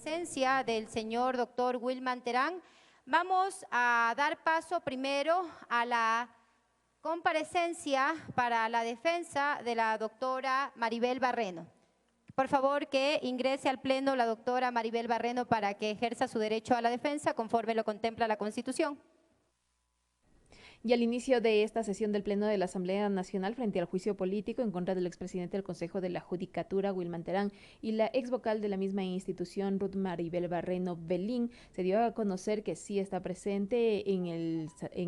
presencia del señor doctor Wilman Terán, vamos a dar paso primero a la comparecencia para la defensa de la doctora Maribel Barreno. Por favor, que ingrese al pleno la doctora Maribel Barreno para que ejerza su derecho a la defensa conforme lo contempla la Constitución. Y al inicio de esta sesión del Pleno de la Asamblea Nacional frente al juicio político en contra del expresidente del Consejo de la Judicatura, Wilman Terán, y la ex vocal de la misma institución, Ruth Maribel Barreno Belín, se dio a conocer que sí está presente en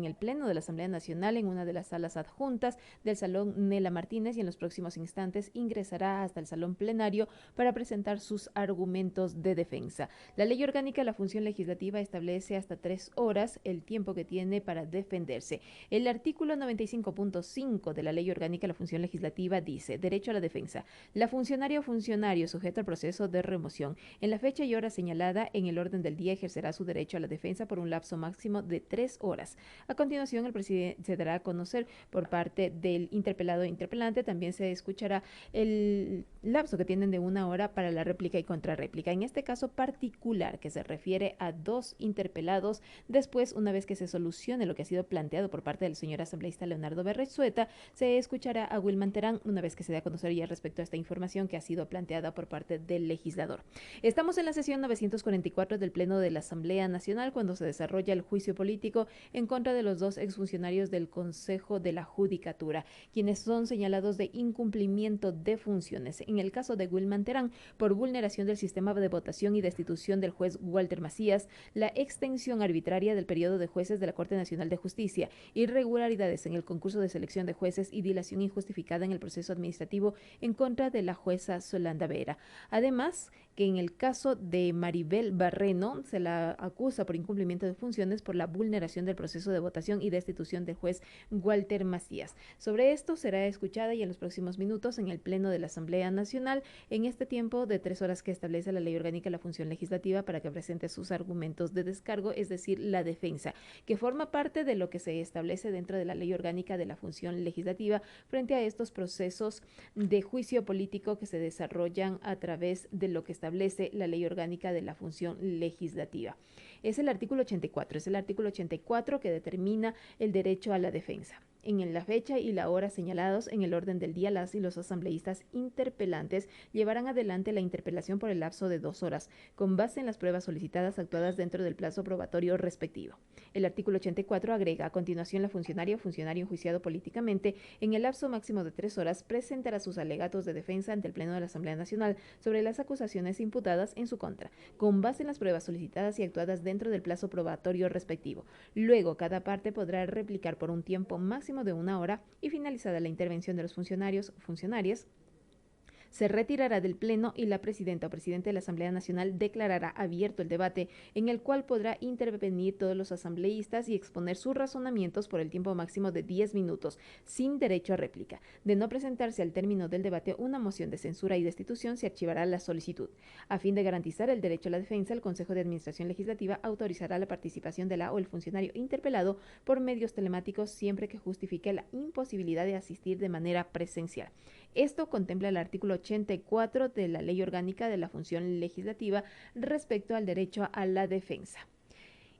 el Pleno de la Asamblea Nacional en una de las salas adjuntas del Salón Nela Martínez y en los próximos instantes ingresará hasta el Salón Plenario para presentar sus argumentos de defensa. La Ley Orgánica de la Función Legislativa establece hasta 3 horas el tiempo que tiene para defenderse. El artículo 95.5 de la Ley Orgánica de la Función Legislativa dice: derecho a la defensa. La funcionaria o funcionario sujeto al proceso de remoción, en la fecha y hora señalada en el orden del día, ejercerá su derecho a la defensa por un lapso máximo de 3 horas. A continuación, el presidente se dará a conocer por parte del interpelado e interpelante. También se escuchará el lapso que tienen de 1 hora para la réplica y contrarréplica. En este caso particular, que se refiere a 2 interpelados, después, una vez que se solucione lo que ha sido planteado por parte del señor asambleísta Leonardo Berrezueta, se escuchará a Wilman Terán una vez que se dé a conocer ya respecto a esta información que ha sido planteada por parte del legislador. Estamos en la sesión 944 del Pleno de la Asamblea Nacional cuando se desarrolla el juicio político en contra de los 2 exfuncionarios del Consejo de la Judicatura, quienes son señalados de incumplimiento de funciones. En el caso de Wilman Terán, por vulneración del sistema de votación y destitución del juez Walter Macías, la extensión arbitraria del periodo de jueces de la Corte Nacional de Justicia, irregularidades en el concurso de selección de jueces y dilación injustificada en el proceso administrativo en contra de la jueza Solanda Vera. Además, que en el caso de Maribel Barreno se la acusa por incumplimiento de funciones por la vulneración del proceso de votación y destitución del juez Walter Macías. Sobre esto será escuchada y en los próximos minutos en el Pleno de la Asamblea Nacional en este tiempo de 3 horas que establece la Ley Orgánica de la Función Legislativa para que presente sus argumentos de descargo, es decir, la defensa, que forma parte de lo que se establece dentro de la Ley Orgánica de la Función Legislativa frente a estos procesos de juicio político que se desarrollan a través de lo que establece la Ley Orgánica de la Función Legislativa. Es el artículo 84, que determina el derecho a la defensa. En la fecha y la hora señalados en el orden del día, las y los asambleístas interpelantes llevarán adelante la interpelación por el lapso de 2 horas, con base en las pruebas solicitadas actuadas dentro del plazo probatorio respectivo. El artículo 84 agrega: a continuación, la funcionaria o funcionario enjuiciado políticamente, en el lapso máximo de 3 horas, presentará sus alegatos de defensa ante el Pleno de la Asamblea Nacional sobre las acusaciones imputadas en su contra, con base en las pruebas solicitadas y actuadas dentro del plazo probatorio respectivo. Luego, cada parte podrá replicar por un tiempo máximo de 1 hora y finalizada la intervención de los funcionarios o funcionarias, se retirará del Pleno y la presidenta o presidente de la Asamblea Nacional declarará abierto el debate en el cual podrá intervenir todos los asambleístas y exponer sus razonamientos por el tiempo máximo de 10 minutos, sin derecho a réplica. De no presentarse al término del debate una moción de censura y destitución, se archivará la solicitud. A fin de garantizar el derecho a la defensa, el Consejo de Administración Legislativa autorizará la participación de la o el funcionario interpelado por medios telemáticos siempre que justifique la imposibilidad de asistir de manera presencial. Esto contempla el artículo 84 de la Ley Orgánica de la Función Legislativa respecto al derecho a la defensa.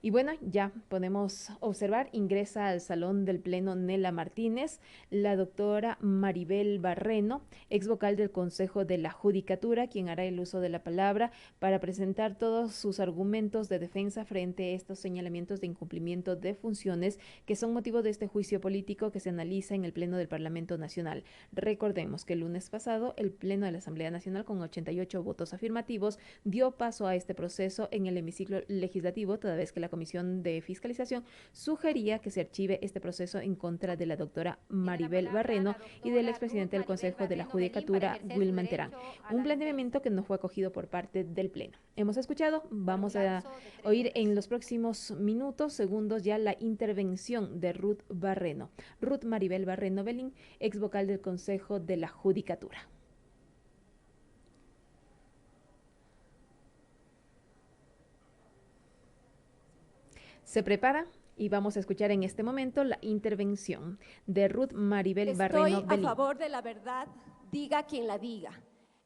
Y bueno, ya podemos observar, ingresa al salón del Pleno Nela Martínez, la doctora Maribel Barreno, ex vocal del Consejo de la Judicatura, quien hará el uso de la palabra para presentar todos sus argumentos de defensa frente a estos señalamientos de incumplimiento de funciones que son motivo de este juicio político que se analiza en el Pleno del Parlamento Nacional. Recordemos que el lunes pasado el Pleno de la Asamblea Nacional, con 88 votos afirmativos, dio paso a este proceso en el hemiciclo legislativo, toda vez que la Comisión de Fiscalización sugería que se archive este proceso en contra de la doctora Maribel Barreno y del expresidente del Consejo de la Judicatura, Wilman Terán. Un planteamiento que no fue acogido por parte del Pleno. Hemos escuchado, vamos a oír en los próximos minutos, segundos ya, la intervención de Ruth Barreno. Ruth Maribel Barreno Belín, ex vocal del Consejo de la Judicatura. Se prepara y vamos a escuchar en este momento la intervención de Ruth Maribel Barreno Belín. Estoy a favor de la verdad, diga quien la diga.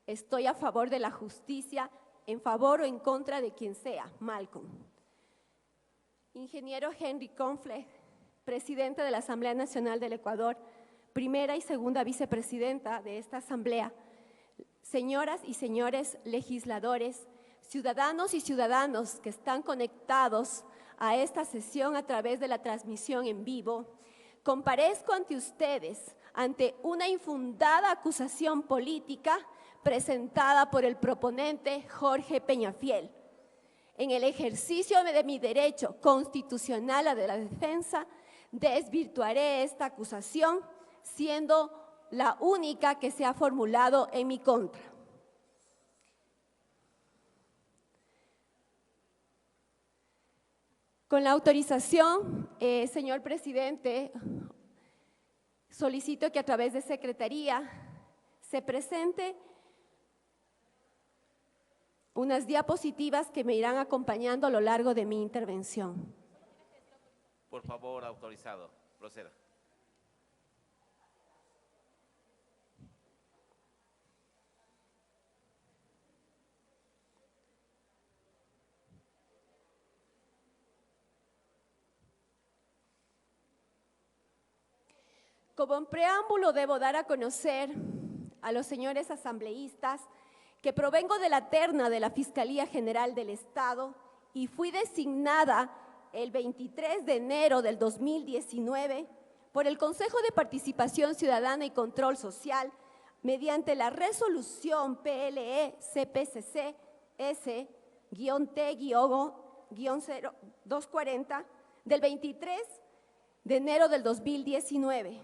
Estoy a favor de la justicia, en favor o en contra de quien sea, Malcolm. Ingeniero Henry Confle, presidente de la Asamblea Nacional del Ecuador, primera y segunda vicepresidenta de esta asamblea, señoras y señores legisladores, ciudadanos y ciudadanos que están conectados a esta sesión a través de la transmisión en vivo, comparezco ante ustedes ante una infundada acusación política presentada por el proponente Jorge Peñafiel. En el ejercicio de mi derecho constitucional a la defensa, desvirtuaré esta acusación, siendo la única que se ha formulado en mi contra. Con la autorización, señor presidente, solicito que a través de Secretaría se presente unas diapositivas que me irán acompañando a lo largo de mi intervención. Por favor, autorizado, proceda. Como en preámbulo debo dar a conocer a los señores asambleístas que provengo de la terna de la Fiscalía General del Estado y fui designada el 23 de enero del 2019 por el Consejo de Participación Ciudadana y Control Social mediante la resolución PLE-CPCC S-T-240 del 23 de enero del 2019.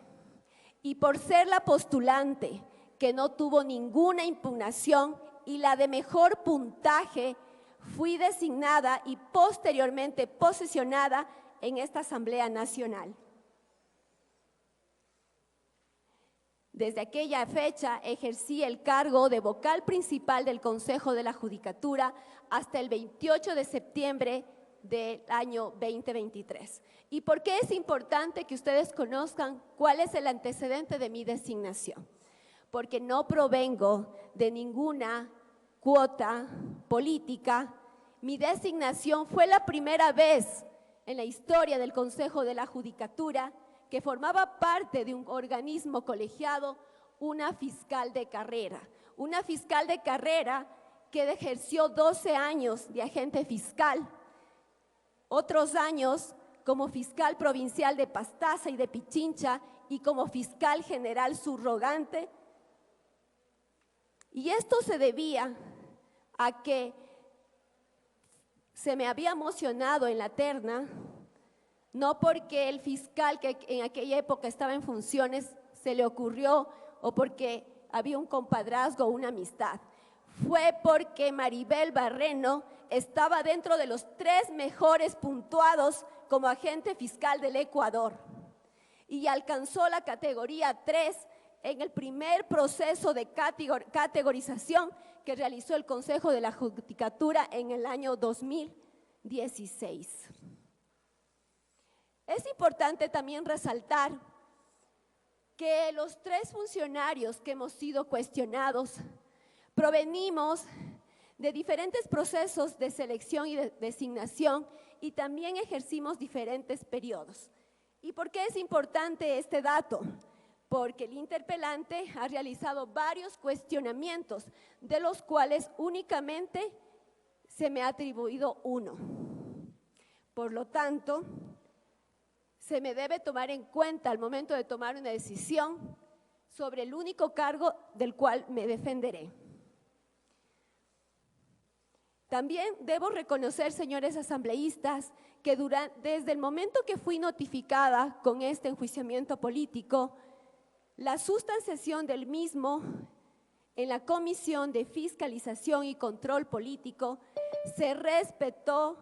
Y por ser la postulante que no tuvo ninguna impugnación y la de mejor puntaje, fui designada y posteriormente posesionada en esta Asamblea Nacional. Desde aquella fecha ejercí el cargo de vocal principal del Consejo de la Judicatura hasta el 28 de septiembre del año 2023. ¿Y por qué es importante que ustedes conozcan cuál es el antecedente de mi designación? Porque no provengo de ninguna cuota política. Mi designación fue la primera vez en la historia del Consejo de la Judicatura que formaba parte de un organismo colegiado, una fiscal de carrera. Una fiscal de carrera que ejerció 12 años de agente fiscal, otros años como fiscal provincial de Pastaza y de Pichincha y como fiscal general subrogante. Y esto se debía a que se me había mocionado en la terna, no porque el fiscal que en aquella época estaba en funciones se le ocurrió o porque había un compadrazgo o una amistad. Fue porque Maribel Barreno estaba dentro de los 3 mejores puntuados como agente fiscal del Ecuador y alcanzó la categoría 3 en el primer proceso de categorización que realizó el Consejo de la Judicatura en el año 2016. Es importante también resaltar que los 3 funcionarios que hemos sido cuestionados provenimos de diferentes procesos de selección y de designación y también ejercimos diferentes periodos. ¿Y por qué es importante este dato? Porque el interpelante ha realizado varios cuestionamientos, de los cuales únicamente se me ha atribuido 1. Por lo tanto, se me debe tomar en cuenta al momento de tomar una decisión sobre el único cargo del cual me defenderé. También debo reconocer, señores asambleístas, que desde el momento que fui notificada con este enjuiciamiento político, la sustanciación del mismo en la Comisión de Fiscalización y Control Político se respetó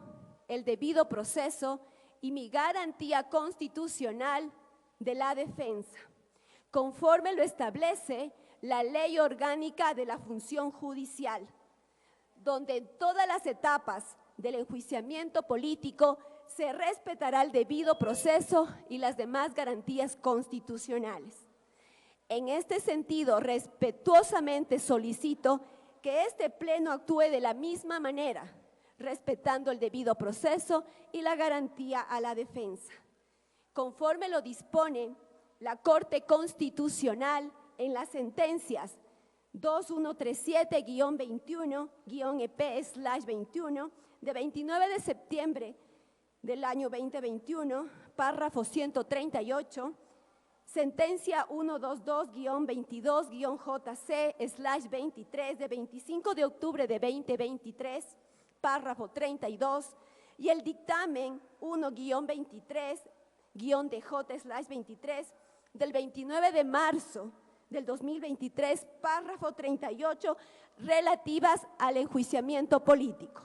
el debido proceso y mi garantía constitucional de la defensa, conforme lo establece la Ley Orgánica de la Función Judicial, donde en todas las etapas del enjuiciamiento político se respetará el debido proceso y las demás garantías constitucionales. En este sentido, respetuosamente solicito que este Pleno actúe de la misma manera, respetando el debido proceso y la garantía a la defensa, conforme lo dispone la Corte Constitucional en las sentencias 2137-21-EP/21 de 29 de septiembre del año 2021, párrafo 138, sentencia 122-22-JC/23 de 25 de octubre de 2023, párrafo 32, y el dictamen 1-23-DJ/23 del 29 de marzo del 2023, párrafo 38, relativas al enjuiciamiento político.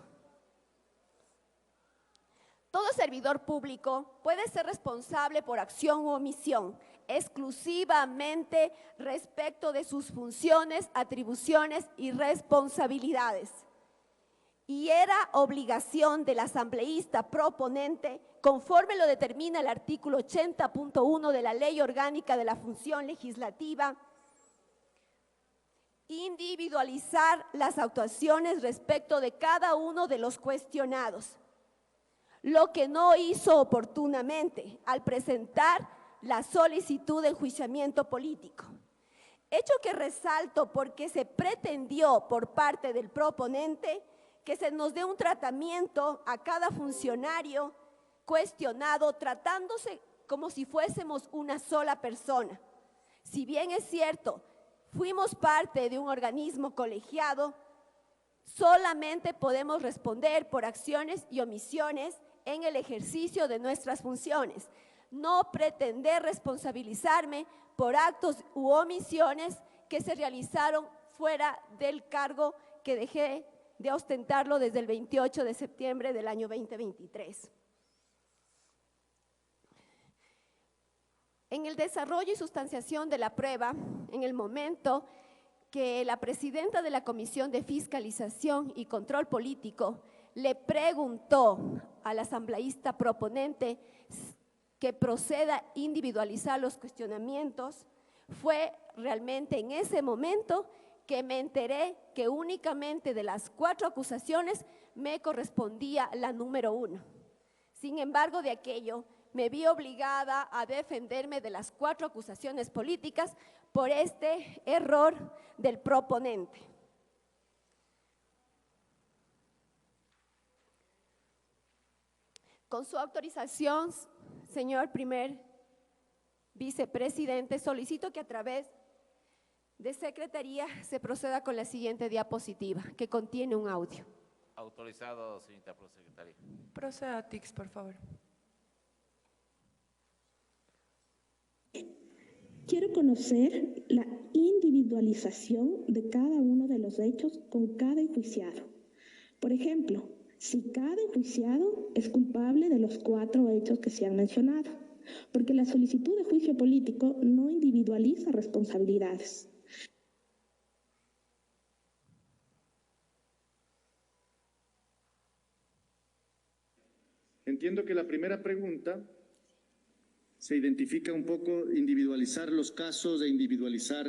Todo servidor público puede ser responsable por acción u omisión, exclusivamente respecto de sus funciones, atribuciones y responsabilidades. Y era obligación del asambleísta proponente, conforme lo determina el artículo 80.1 de la Ley Orgánica de la Función Legislativa, individualizar las actuaciones respecto de cada uno de los cuestionados, lo que no hizo oportunamente al presentar la solicitud de enjuiciamiento político. Hecho que resalto porque se pretendió por parte del proponente que se nos dé un tratamiento a cada funcionario cuestionado, tratándose como si fuésemos una sola persona. Si bien es cierto, fuimos parte de un organismo colegiado, solamente podemos responder por acciones y omisiones en el ejercicio de nuestras funciones. No pretender responsabilizarme por actos u omisiones que se realizaron fuera del cargo que dejé de ostentarlo desde el 28 de septiembre del año 2023. En el desarrollo y sustanciación de la prueba, en el momento que la presidenta de la Comisión de Fiscalización y Control Político le preguntó al asambleísta proponente que proceda a individualizar los cuestionamientos, fue realmente en ese momento que me enteré que únicamente de las 4 acusaciones me correspondía la número 1. Sin embargo, de aquello me vi obligada a defenderme de las 4 acusaciones políticas por este error del proponente. Con su autorización, señor primer vicepresidente, solicito que a través de Secretaría se proceda con la siguiente diapositiva, que contiene un audio. Autorizado, señorita prosecretaria. Proceda, Tix, por favor. Quiero conocer la individualización de cada uno de los hechos con cada enjuiciado. Por ejemplo, si cada enjuiciado es culpable de los 4 hechos que se han mencionado, porque la solicitud de juicio político no individualiza responsabilidades. Entiendo que la primera pregunta se identifica un poco individualizar los casos e individualizar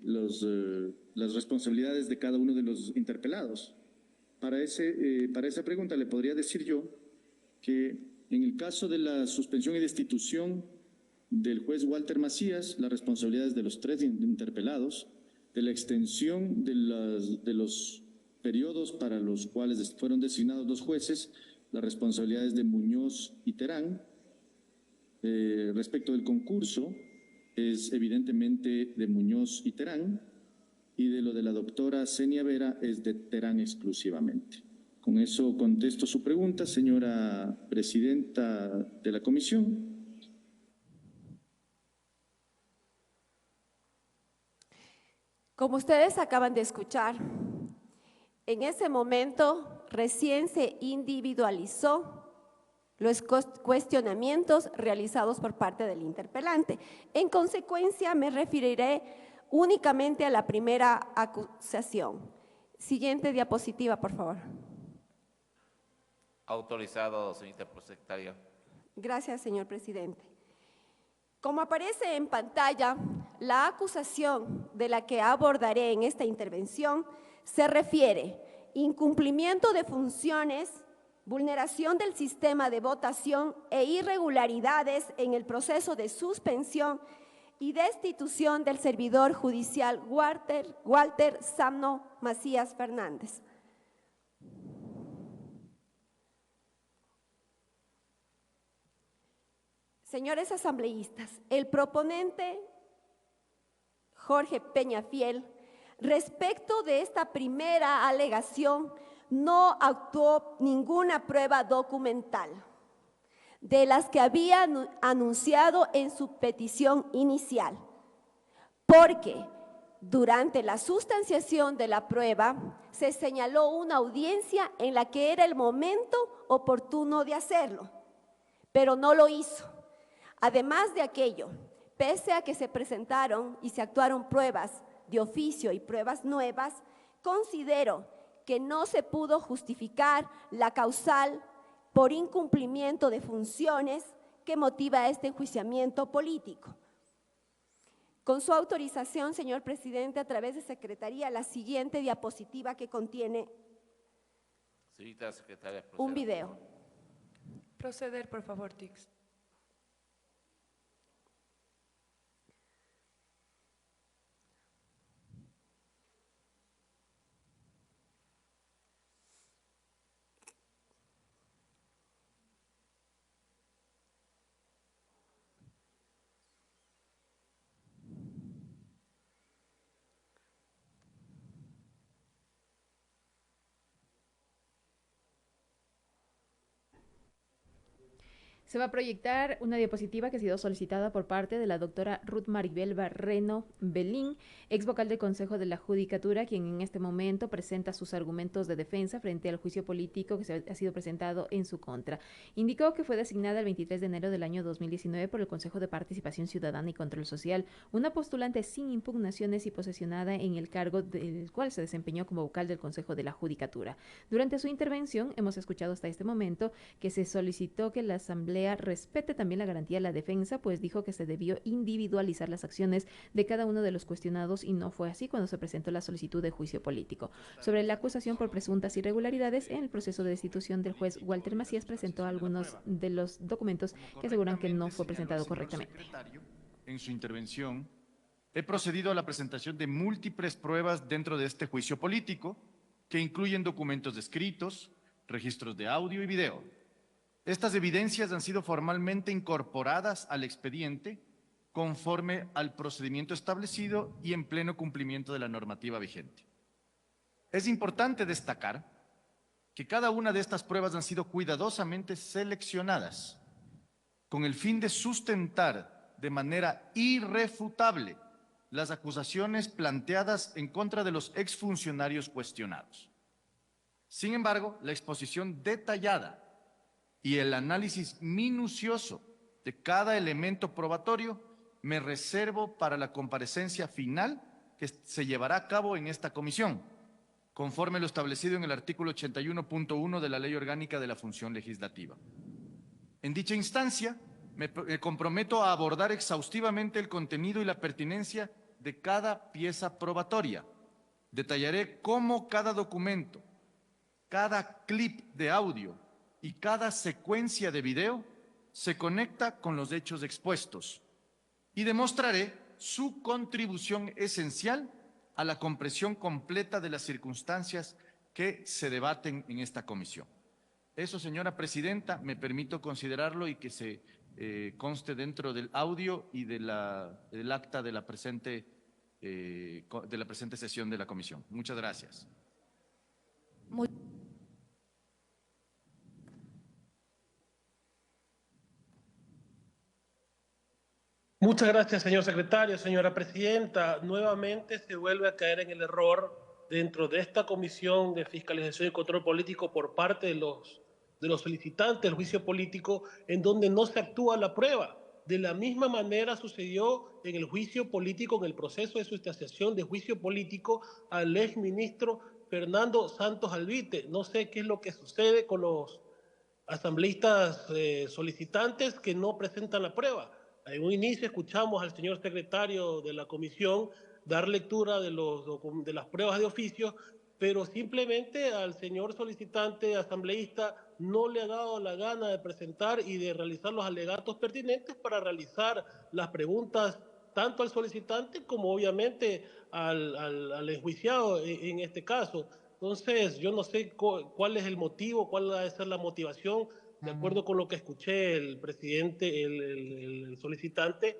las responsabilidades de cada uno de los interpelados. Para esa pregunta le podría decir yo que en el caso de la suspensión y destitución del juez Walter Macías, las responsabilidades de los 3 interpelados, de la extensión de los periodos para los cuales fueron designados los jueces, las responsabilidades de Muñoz y Terán. Respecto del concurso, es evidentemente de Muñoz y Terán, y de lo de la doctora Zenia Vera es de Terán exclusivamente. Con eso contesto su pregunta, señora presidenta de la comisión. Como ustedes acaban de escuchar, en ese momento recién se individualizó los cuestionamientos realizados por parte del interpelante. En consecuencia, me referiré únicamente a la primera acusación. Siguiente diapositiva, por favor. Autorizado, señorita prosecretaria. Gracias, señor presidente. Como aparece en pantalla, La acusación de la que abordaré en esta intervención se refiere incumplimiento de funciones, vulneración del sistema de votación e irregularidades en el proceso de suspensión y destitución del servidor judicial Walter Samno Macías Fernández. Señores asambleístas, el proponente Jorge Peñafiel, respecto de esta primera alegación, no actuó ninguna prueba documental de las que había anunciado en su petición inicial, porque durante la sustanciación de la prueba se señaló una audiencia en la que era el momento oportuno de hacerlo, pero no lo hizo. Además de aquello, pese a que se presentaron y se actuaron pruebas de oficio y pruebas nuevas, considero que no se pudo justificar la causal por incumplimiento de funciones que motiva este enjuiciamiento político. Con su autorización, señor presidente, a través de Secretaría, la siguiente diapositiva que contiene Señorita secretaria, proceda. un video. Proceder, por favor, TICS. Se va a proyectar una diapositiva que ha sido solicitada por parte de la doctora Ruth Maribel Barreno Belín, ex vocal del Consejo de la Judicatura, quien en este momento presenta sus argumentos de defensa frente al juicio político que ha sido presentado en su contra. Indicó que fue designada el 23 de enero del año 2019 por el Consejo de Participación Ciudadana y Control Social, una postulante sin impugnaciones y posesionada en el cargo del cual se desempeñó como vocal del Consejo de la Judicatura. Durante su intervención hemos escuchado hasta este momento que se solicitó que la Asamblea respete también la garantía de la defensa, pues dijo que se debió individualizar las acciones de cada uno de los cuestionados y no fue así cuando se presentó la solicitud de juicio político. Sobre la acusación por presuntas irregularidades en el proceso de destitución del juez Walter Macías, presentó algunos de los documentos que aseguran que no fue presentado correctamente. En su intervención, he procedido a la presentación de múltiples pruebas dentro de este juicio político que incluyen documentos escritos, registros de audio y video. Estas evidencias han sido formalmente incorporadas al expediente conforme al procedimiento establecido y en pleno cumplimiento de la normativa vigente. Es importante destacar que cada una de estas pruebas han sido cuidadosamente seleccionadas con el fin de sustentar de manera irrefutable las acusaciones planteadas en contra de los exfuncionarios cuestionados. Sin embargo, la exposición detallada y el análisis minucioso de cada elemento probatorio me reservo para la comparecencia final que se llevará a cabo en esta comisión, conforme lo establecido en el artículo 81.1 de la Ley Orgánica de la Función Legislativa. En dicha instancia, me comprometo a abordar exhaustivamente el contenido y la pertinencia de cada pieza probatoria. Detallaré cómo cada documento, cada clip de audio y cada secuencia de video se conecta con los hechos expuestos y demostraré su contribución esencial a la comprensión completa de las circunstancias que se debaten en esta comisión. Eso, señora presidenta, me permito considerarlo y que se conste dentro del audio y del acta de la presente sesión de la comisión. Muchas gracias. Muchas gracias, señor secretario, señora presidenta. Nuevamente se vuelve a caer en el error dentro de esta comisión de fiscalización y control político por parte de los solicitantes del juicio político, en donde no se actúa la prueba. De la misma manera sucedió en el juicio político, en el proceso de sustanciación de juicio político al exministro Fernando Santos Alvite. No sé qué es lo que sucede con los asambleístas solicitantes que no presentan la prueba. En un inicio escuchamos al señor secretario de la comisión dar lectura de las pruebas de oficio, pero simplemente al señor solicitante asambleísta no le ha dado la gana de presentar y de realizar los alegatos pertinentes para realizar las preguntas tanto al solicitante como obviamente al enjuiciado en este caso. Entonces, yo no sé cuál es el motivo, cuál va a ser la motivación. De acuerdo con lo que escuché, el presidente, el solicitante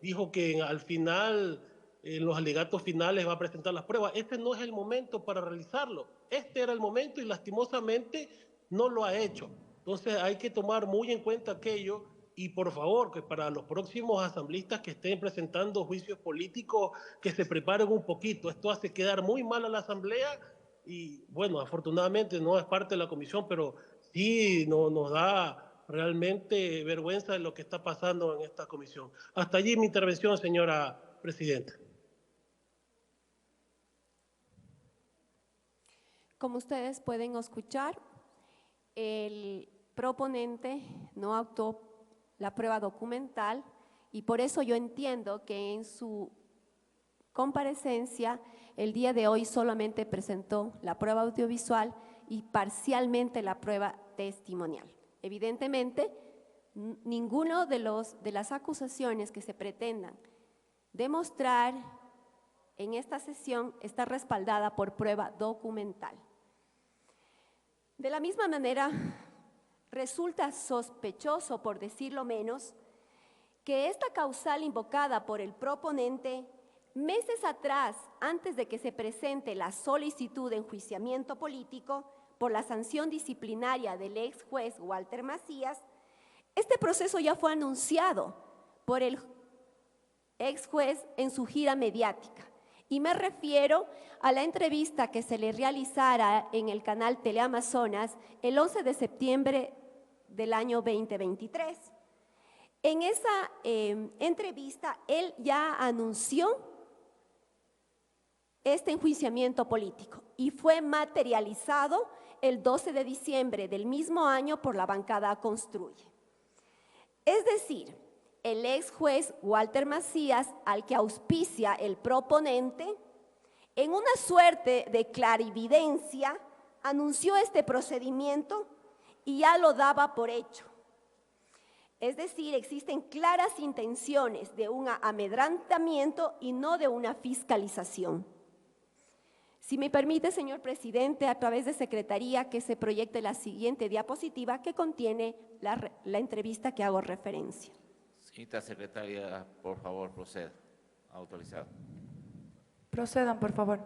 dijo que al final, en los alegatos finales va a presentar las pruebas. Este no es el momento para realizarlo. Este era el momento y lastimosamente no lo ha hecho. Entonces hay que tomar muy en cuenta aquello y por favor que para los próximos asambleístas que estén presentando juicios políticos que se preparen un poquito. Esto hace quedar muy mal a la asamblea y bueno, afortunadamente no es parte de la comisión, pero sí nos da realmente vergüenza de lo que está pasando en esta comisión. Hasta allí mi intervención, señora presidenta. Como ustedes pueden escuchar, el proponente no actuó la prueba documental y por eso yo entiendo que en su comparecencia el día de hoy solamente presentó la prueba audiovisual y parcialmente la prueba testimonial. Evidentemente, ninguno de las acusaciones que se pretendan demostrar en esta sesión está respaldada por prueba documental. De la misma manera, resulta sospechoso, por decirlo menos, que esta causal invocada por el proponente meses atrás, antes de que se presente la solicitud de enjuiciamiento político por la sanción disciplinaria del ex juez Walter Macías, este proceso ya fue anunciado por el ex juez en su gira mediática. Y me refiero a la entrevista que se le realizara en el canal Teleamazonas el 11 de septiembre del año 2023. En esa entrevista, él ya anunció este enjuiciamiento político y fue materializado el 12 de diciembre del mismo año por la bancada Construye. Es decir, el ex juez Walter Macías, al que auspicia el proponente, en una suerte de clarividencia, anunció este procedimiento y ya lo daba por hecho. Es decir, existen claras intenciones de un amedrantamiento y no de una fiscalización. Si me permite, señor presidente, a través de Secretaría, que se proyecte la siguiente diapositiva que contiene la entrevista que hago referencia. Señorita secretaria, por favor, proceda. Autorizado. Procedan, por favor.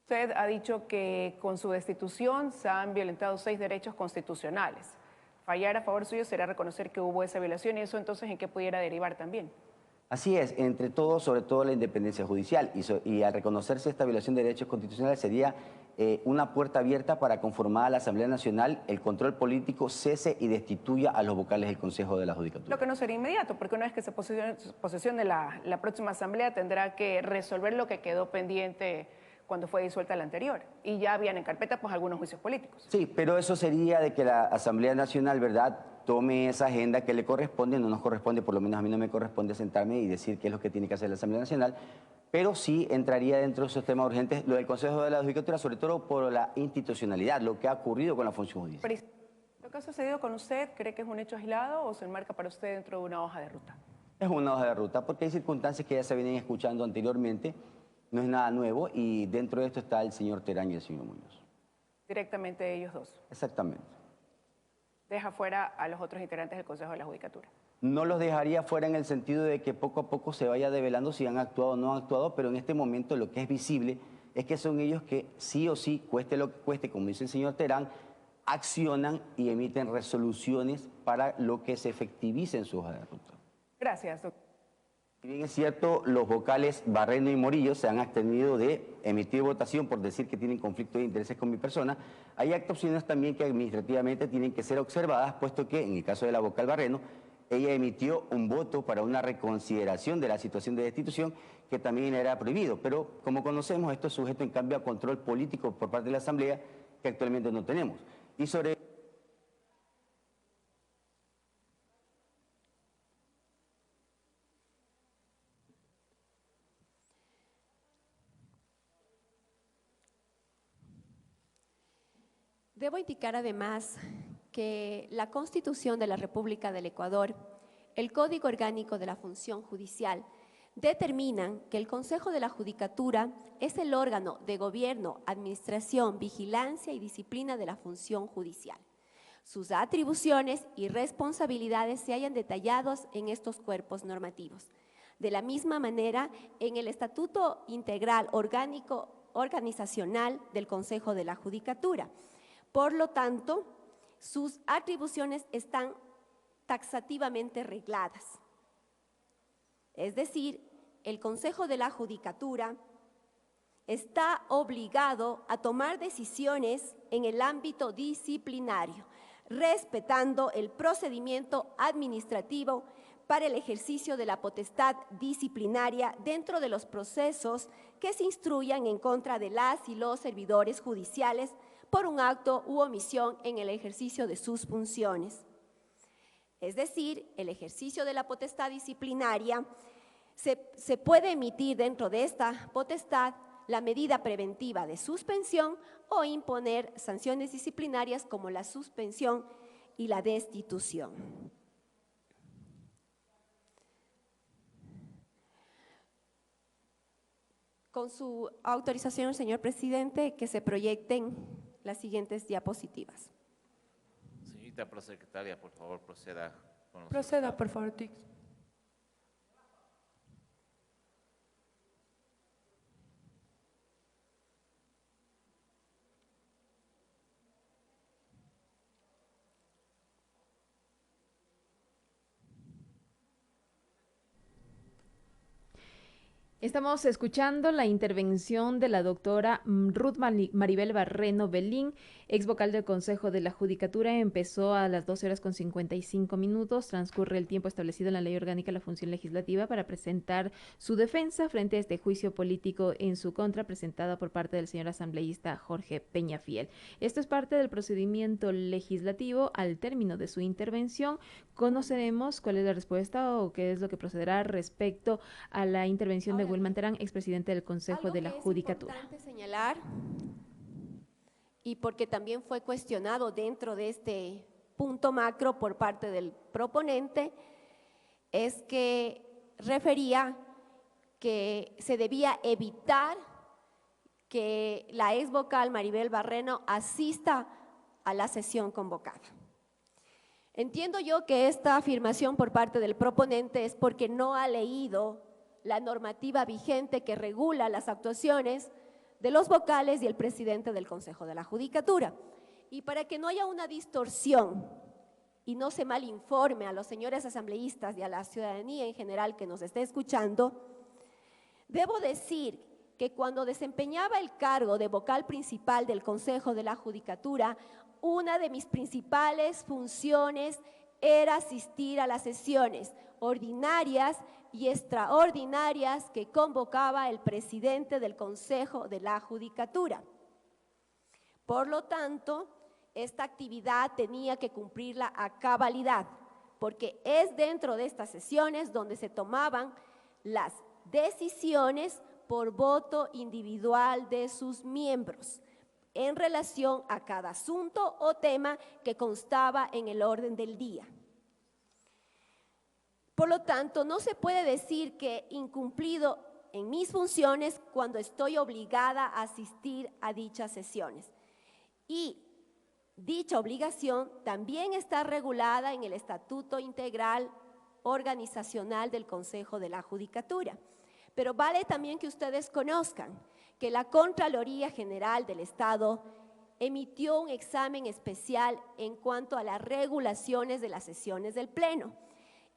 Usted ha dicho que con su destitución se han violentado 6 derechos constitucionales. Fallar a favor suyo será reconocer que hubo esa violación y eso entonces ¿en qué pudiera derivar también? Así es, entre todo, sobre todo la independencia judicial y al reconocerse esta violación de derechos constitucionales sería una puerta abierta para conformar a la Asamblea Nacional el control político, cese y destituya a los vocales del Consejo de la Judicatura. Lo que no sería inmediato, porque una vez que se posesione la próxima Asamblea tendrá que resolver lo que quedó pendiente cuando fue disuelta la anterior, y ya habían en carpeta pues algunos juicios políticos. Sí, pero eso sería de que la Asamblea Nacional, ¿verdad?, tome esa agenda que le corresponde, no nos corresponde, por lo menos a mí no me corresponde sentarme y decir qué es lo que tiene que hacer la Asamblea Nacional, pero sí entraría dentro de esos temas urgentes lo del Consejo de la Judicatura, sobre todo por la institucionalidad, lo que ha ocurrido con la función judicial. Pero, ¿lo que ha sucedido con usted cree que es un hecho aislado o se enmarca para usted dentro de una hoja de ruta? Es una hoja de ruta porque hay circunstancias que ya se vienen escuchando anteriormente, no es nada nuevo y dentro de esto está el señor Terán y el señor Muñoz. Directamente ellos dos. Exactamente. Deja fuera a los otros integrantes del Consejo de la Judicatura. No los dejaría fuera en el sentido de que poco a poco se vaya develando si han actuado o no han actuado, pero en este momento lo que es visible es que son ellos que sí o sí, cueste lo que cueste, como dice el señor Terán, accionan y emiten resoluciones para lo que se efectivice en su hoja de ruta. Gracias, doctor. Si bien es cierto, los vocales Barreno y Morillo se han abstenido de emitir votación por decir que tienen conflicto de intereses con mi persona, hay actuaciones también que administrativamente tienen que ser observadas, puesto que en el caso de la vocal Barreno, ella emitió un voto para una reconsideración de la situación de destitución que también era prohibido. Pero como conocemos, esto es sujeto en cambio a control político por parte de la Asamblea que actualmente no tenemos. Y sobre Debo indicar además que la Constitución de la República del Ecuador, el Código Orgánico de la Función Judicial, determinan que el Consejo de la Judicatura es el órgano de gobierno, administración, vigilancia y disciplina de la función judicial. Sus atribuciones y responsabilidades se hallan detallados en estos cuerpos normativos. De la misma manera, en el Estatuto Integral Orgánico Organizacional del Consejo de la Judicatura. Por lo tanto, sus atribuciones están taxativamente regladas. Es decir, el Consejo de la Judicatura está obligado a tomar decisiones en el ámbito disciplinario, respetando el procedimiento administrativo para el ejercicio de la potestad disciplinaria dentro de los procesos que se instruyan en contra de las y los servidores judiciales por un acto u omisión en el ejercicio de sus funciones. Es decir, el ejercicio de la potestad disciplinaria se puede emitir dentro de esta potestad la medida preventiva de suspensión o imponer sanciones disciplinarias como la suspensión y la destitución. Con su autorización, señor presidente, que se proyecten las siguientes diapositivas. Señorita prosecretaria, por favor, proceda con los Proceda, por favor, Tix. Estamos escuchando la intervención de la doctora Ruth Maribel Barreno Belín, ex vocal del Consejo de la Judicatura. Empezó a las 12:55. Transcurre el tiempo establecido en la Ley Orgánica de la Función Legislativa para presentar su defensa frente a este juicio político en su contra, presentada por parte del señor asambleísta Jorge Peñafiel. Esto es parte del procedimiento legislativo. Al término de su intervención, conoceremos cuál es la respuesta o qué es lo que procederá respecto a la intervención de Wilman Terán, expresidente del Consejo de la Judicatura. Es importante señalar, y porque también fue cuestionado dentro de este punto macro por parte del proponente, es que refería que se debía evitar que la ex vocal Maribel Barreno asista a la sesión convocada. Entiendo yo que esta afirmación por parte del proponente es porque no ha leído la normativa vigente que regula las actuaciones de los vocales y el presidente del Consejo de la Judicatura. Y para que no haya una distorsión y no se malinforme a los señores asambleístas y a la ciudadanía en general que nos esté escuchando, debo decir que cuando desempeñaba el cargo de vocal principal del Consejo de la Judicatura, una de mis principales funciones era asistir a las sesiones ordinarias y extraordinarias que convocaba el presidente del Consejo de la Judicatura. Por lo tanto, esta actividad tenía que cumplirla a cabalidad, porque es dentro de estas sesiones donde se tomaban las decisiones por voto individual de sus miembros en relación a cada asunto o tema que constaba en el orden del día. Por lo tanto, no se puede decir que he incumplido en mis funciones cuando estoy obligada a asistir a dichas sesiones. Y dicha obligación también está regulada en el Estatuto Integral Organizacional del Consejo de la Judicatura. Pero vale también que ustedes conozcan que la Contraloría General del Estado emitió un examen especial en cuanto a las regulaciones de las sesiones del Pleno.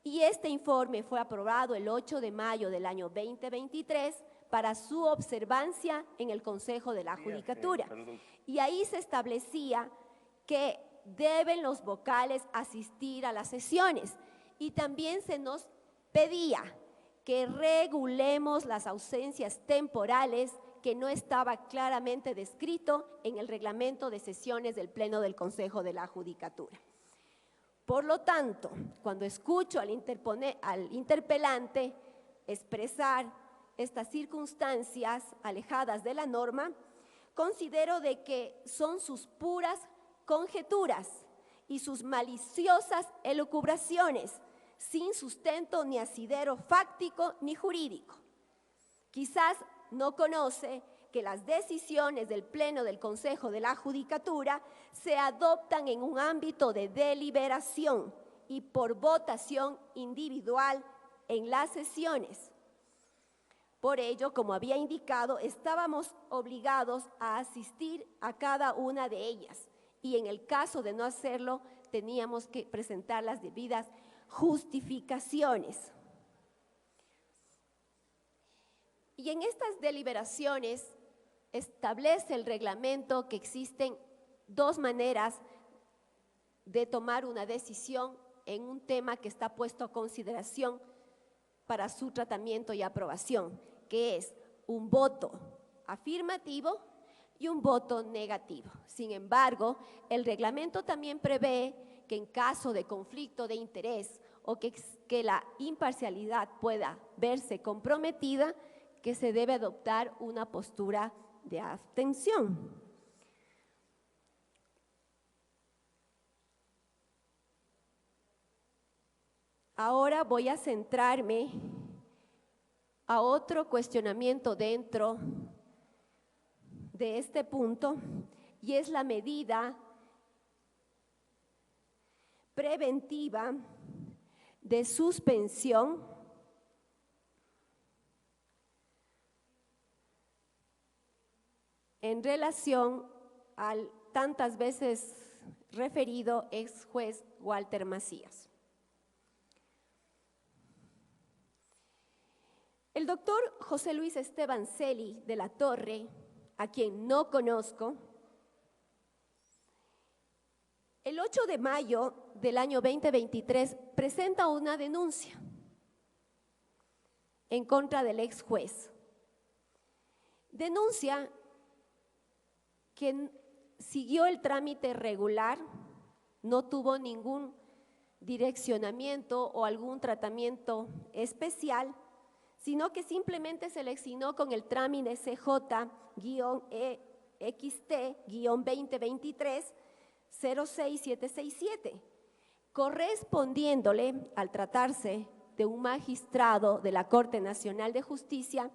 Y este informe fue aprobado el 8 de mayo del año 2023 para su observancia en el Consejo de la Judicatura. Y ahí se establecía que deben los vocales asistir a las sesiones y también se nos pedía que regulemos las ausencias temporales que no estaba claramente descrito en el reglamento de sesiones del Pleno del Consejo de la Judicatura. Por lo tanto, cuando escucho al interpelante expresar estas circunstancias alejadas de la norma, considero de que son sus puras conjeturas y sus maliciosas elucubraciones, sin sustento ni asidero fáctico ni jurídico. Quizás no conoce que las decisiones del Pleno del Consejo de la Judicatura se adoptan en un ámbito de deliberación y por votación individual en las sesiones. Por ello, como había indicado, estábamos obligados a asistir a cada una de ellas y en el caso de no hacerlo, teníamos que presentar las debidas justificaciones. Y en estas deliberaciones establece el reglamento que existen dos maneras de tomar una decisión en un tema que está puesto a consideración para su tratamiento y aprobación, que es un voto afirmativo y un voto negativo. Sin embargo, el reglamento también prevé que en caso de conflicto de interés o que la imparcialidad pueda verse comprometida, que se debe adoptar una postura de abstención. Ahora voy a centrarme a otro cuestionamiento dentro de este punto, y es la medida preventiva de suspensión en relación al tantas veces referido ex juez Walter Macías. El doctor José Luis Esteban Celi de la Torre, a quien no conozco, el 8 de mayo del año 2023 presenta una denuncia en contra del ex juez. Denuncia que siguió el trámite regular, no tuvo ningún direccionamiento o algún tratamiento especial, sino que simplemente se le asignó con el trámite CJ-EXT-2023-06767, correspondiéndole, al tratarse de un magistrado de la Corte Nacional de Justicia,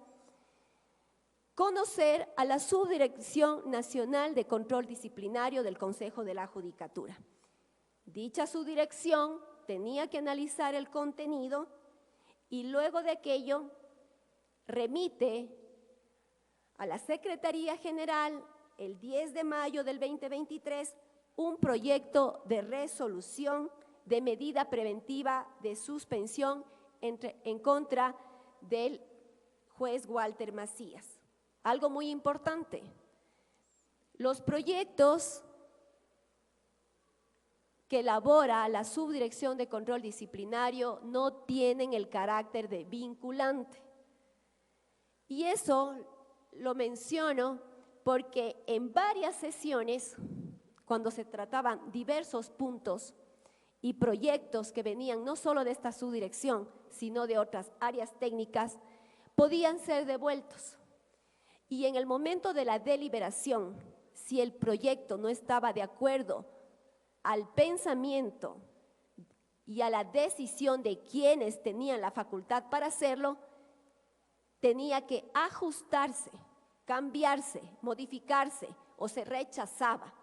conocer a la Subdirección Nacional de Control Disciplinario del Consejo de la Judicatura. Dicha subdirección tenía que analizar el contenido y luego de aquello remite a la Secretaría General el 10 de mayo del 2023 un proyecto de resolución de medida preventiva de suspensión en contra del juez Walter Macías. Algo muy importante, los proyectos que elabora la Subdirección de Control Disciplinario no tienen el carácter de vinculante. Y eso lo menciono porque en varias sesiones, cuando se trataban diversos puntos y proyectos que venían no solo de esta subdirección, sino de otras áreas técnicas, podían ser devueltos. Y en el momento de la deliberación, si el proyecto no estaba de acuerdo al pensamiento y a la decisión de quienes tenían la facultad para hacerlo, tenía que ajustarse, cambiarse, modificarse o se rechazaba.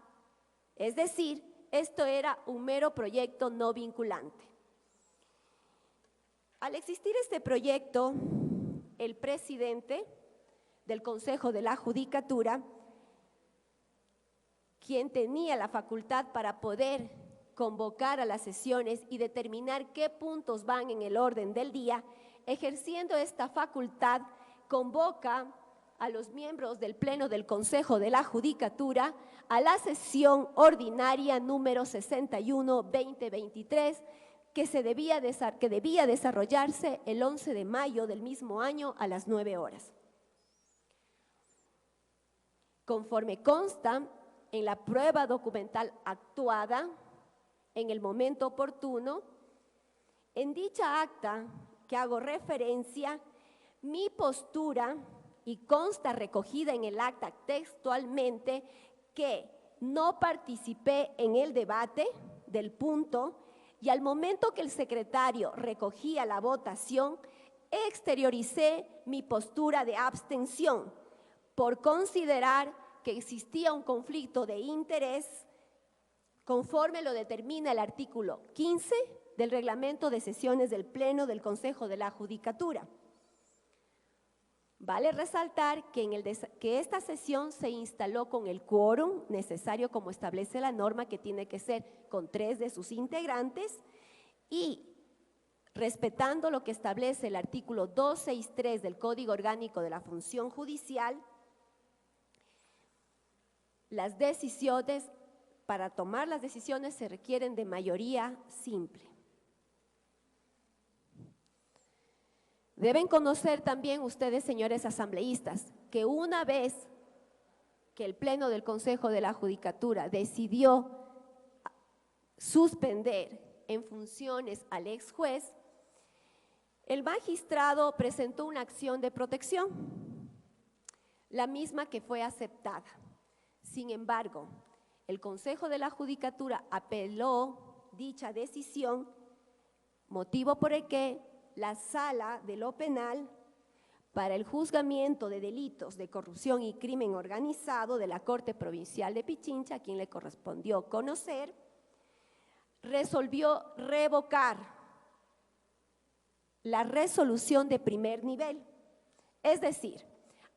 Es decir, esto era un mero proyecto no vinculante. Al existir este proyecto, el presidente del Consejo de la Judicatura, quien tenía la facultad para poder convocar a las sesiones y determinar qué puntos van en el orden del día, ejerciendo esta facultad, convoca a los miembros del Pleno del Consejo de la Judicatura a la sesión ordinaria número 61-2023, que debía desarrollarse el 11 de mayo del mismo año a las 9 horas. Conforme consta en la prueba documental actuada en el momento oportuno, en dicha acta que hago referencia, mi postura, y consta recogida en el acta textualmente, que no participé en el debate del punto y al momento que el secretario recogía la votación, exterioricé mi postura de abstención por considerar que existía un conflicto de interés conforme lo determina el artículo 15 del reglamento de sesiones del Pleno del Consejo de la Judicatura. Vale resaltar que esta sesión se instaló con el quórum necesario como establece la norma, que tiene que ser con 3 de sus integrantes, y respetando lo que establece el artículo 263 del Código Orgánico de la Función Judicial, las decisiones, para tomar las decisiones se requieren de mayoría simple. Deben conocer también ustedes, señores asambleístas, que una vez que el Pleno del Consejo de la Judicatura decidió suspender en funciones al ex juez, el magistrado presentó una acción de protección, la misma que fue aceptada. Sin embargo, el Consejo de la Judicatura apeló dicha decisión, motivo por el que la Sala de lo Penal para el juzgamiento de delitos de corrupción y crimen organizado de la Corte Provincial de Pichincha, a quien le correspondió conocer, resolvió revocar la resolución de primer nivel, es decir,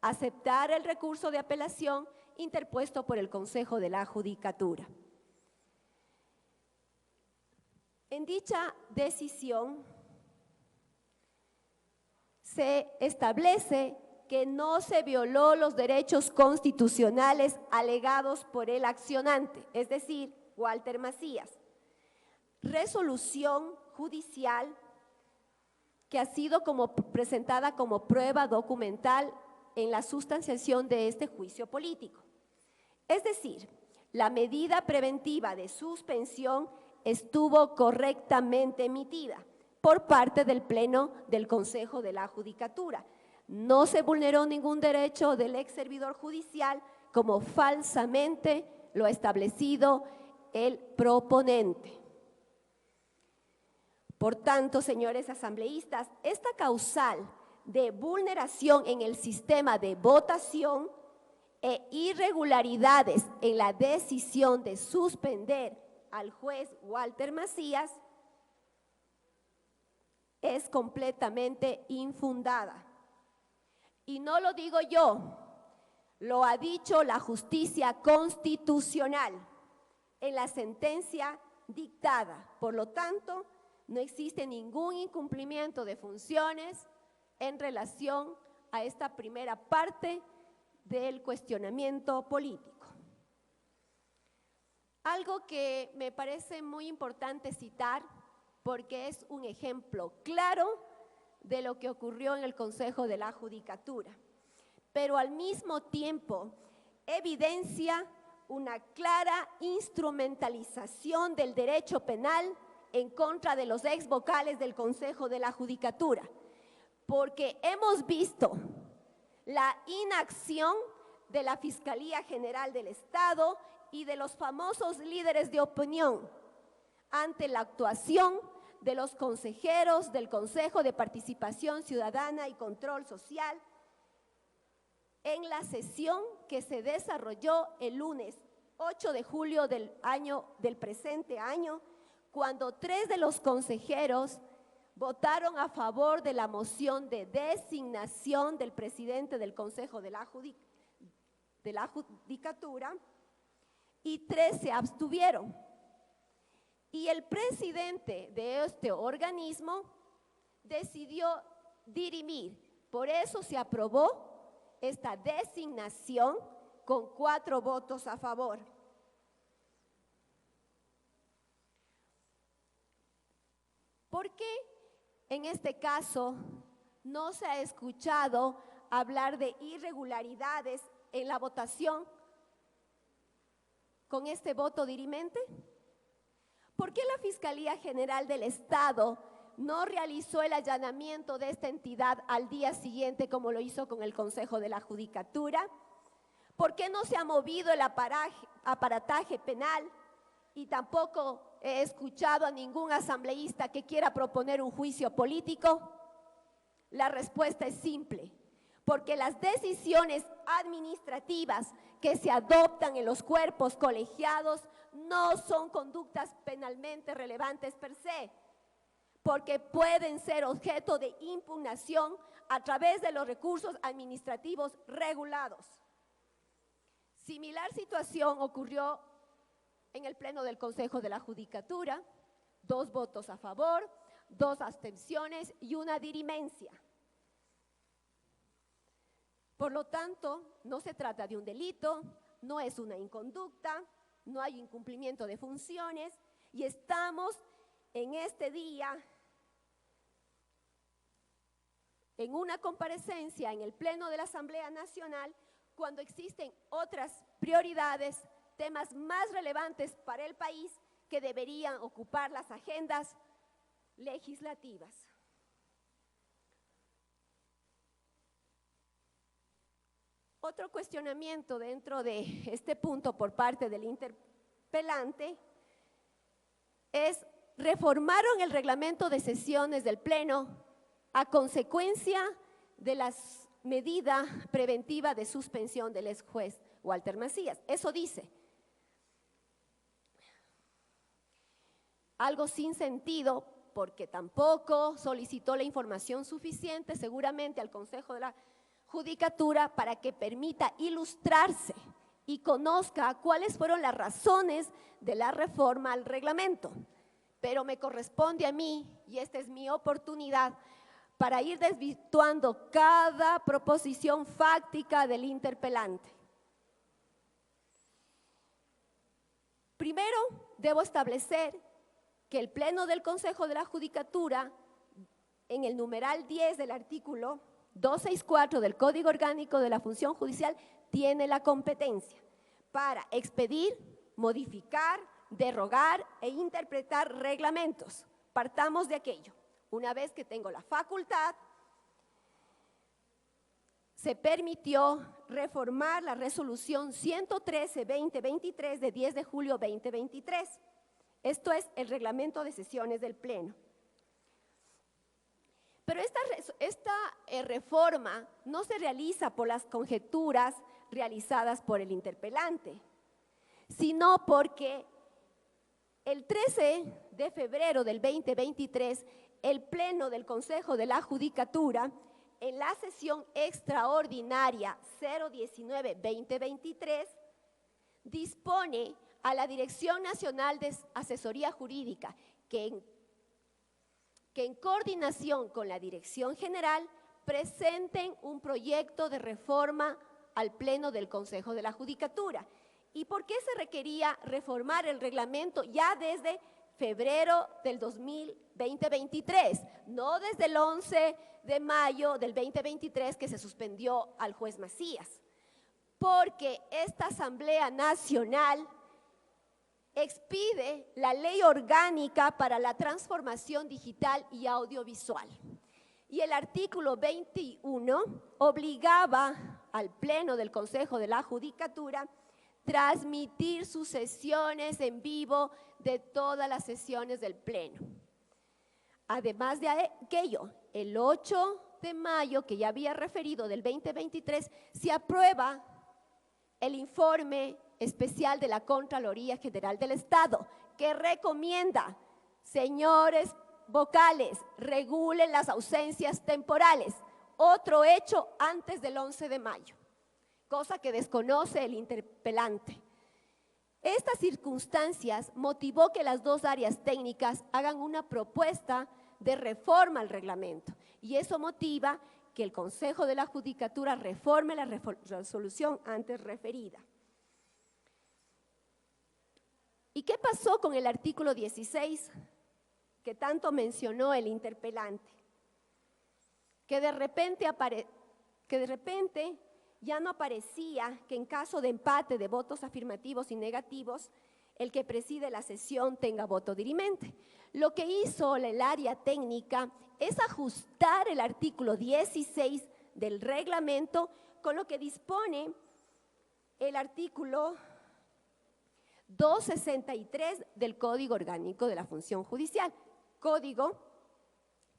aceptar el recurso de apelación interpuesto por el Consejo de la Judicatura. En dicha decisión se establece que no se violó los derechos constitucionales alegados por el accionante, es decir, Walter Macías. Resolución judicial que ha sido presentada como prueba documental en la sustanciación de este juicio político. Es decir, la medida preventiva de suspensión estuvo correctamente emitida por parte del Pleno del Consejo de la Judicatura. No se vulneró ningún derecho del ex servidor judicial como falsamente lo ha establecido el proponente. Por tanto, señores asambleístas, esta causal de vulneración en el sistema de votación e irregularidades en la decisión de suspender al juez Walter Macías es completamente infundada. Y no lo digo yo, lo ha dicho la justicia constitucional en la sentencia dictada. Por lo tanto, no existe ningún incumplimiento de funciones en relación a esta primera parte del cuestionamiento político. Algo que me parece muy importante citar, porque es un ejemplo claro de lo que ocurrió en el Consejo de la Judicatura, pero al mismo tiempo evidencia una clara instrumentalización del derecho penal en contra de los ex vocales del Consejo de la Judicatura, porque hemos visto la inacción de la Fiscalía General del Estado y de los famosos líderes de opinión ante la actuación de los consejeros del Consejo de Participación Ciudadana y Control Social en la sesión que se desarrolló el lunes 8 de julio del presente año, cuando 3 de los consejeros votaron a favor de la moción de designación del presidente del Consejo de la Judicatura y 3 se abstuvieron. Y el presidente de este organismo decidió dirimir. Por eso se aprobó esta designación con 4 votos a favor. . ¿Por qué en este caso no se ha escuchado hablar de irregularidades en la votación con este voto dirimente? ¿Por qué la Fiscalía General del Estado no realizó el allanamiento de esta entidad al día siguiente como lo hizo con el Consejo de la Judicatura? ¿Por qué no se ha movido el aparataje penal? Y tampoco he escuchado a ningún asambleísta que quiera proponer un juicio político. La respuesta es simple, porque las decisiones administrativas que se adoptan en los cuerpos colegiados no son conductas penalmente relevantes per se, porque pueden ser objeto de impugnación a través de los recursos administrativos regulados. Similar situación ocurrió en el Pleno del Consejo de la Judicatura, 2 votos a favor, 2 abstenciones y una dirimencia. Por lo tanto, no se trata de un delito, no es una inconducta, no hay incumplimiento de funciones y estamos en este día en una comparecencia en el Pleno de la Asamblea Nacional cuando existen otras prioridades, temas más relevantes para el país que deberían ocupar las agendas legislativas. Otro cuestionamiento dentro de este punto por parte del interpelante es: ¿reformaron el reglamento de sesiones del Pleno a consecuencia de la medida preventiva de suspensión del ex juez Walter Macías? Eso dice. Algo sin sentido, porque tampoco solicitó la información suficiente seguramente al Consejo de la Judicatura para que permita ilustrarse y conozca cuáles fueron las razones de la reforma al reglamento. Pero me corresponde a mí, y esta es mi oportunidad, para ir desvirtuando cada proposición fáctica del interpelante. Primero, debo establecer que el Pleno del Consejo de la Judicatura, en el numeral 10 del artículo 264 del Código Orgánico de la Función Judicial, tiene la competencia para expedir, modificar, derogar e interpretar reglamentos. Partamos de aquello. Una vez que tengo la facultad, se permitió reformar la resolución 113-2023 de 10 de julio 2023. Esto es el reglamento de sesiones del Pleno. Pero esta reforma no se realiza por las conjeturas realizadas por el interpelante, sino porque el 13 de febrero del 2023, el Pleno del Consejo de la Judicatura, en la sesión extraordinaria 019-2023, dispone a la Dirección Nacional de Asesoría Jurídica que en coordinación con la Dirección General presenten un proyecto de reforma al Pleno del Consejo de la Judicatura. ¿Y por qué se requería reformar el reglamento ya desde febrero del 2023? No desde el 11 de mayo del 2023 que se suspendió al juez Macías. Porque esta Asamblea Nacional expide la Ley Orgánica para la Transformación Digital y Audiovisual. Y el artículo 21 obligaba al Pleno del Consejo de la Judicatura transmitir sus sesiones en vivo de todas las sesiones del Pleno. Además de aquello, el 8 de mayo, que ya había referido del 2023, se aprueba el informe especial de la Contraloría General del Estado, que recomienda, señores vocales, regulen las ausencias temporales, otro hecho antes del 11 de mayo, cosa que desconoce el interpelante. Estas circunstancias motivó que las dos áreas técnicas hagan una propuesta de reforma al reglamento, y eso motiva que el Consejo de la Judicatura reforme la resolución antes referida. ¿Y qué pasó con el artículo 16 que tanto mencionó el interpelante, que de repente ya no aparecía que en caso de empate de votos afirmativos y negativos, el que preside la sesión tenga voto dirimente. Lo que hizo el área técnica es ajustar el artículo 16 del reglamento con lo que dispone el artículo 263 del Código Orgánico de la Función Judicial, código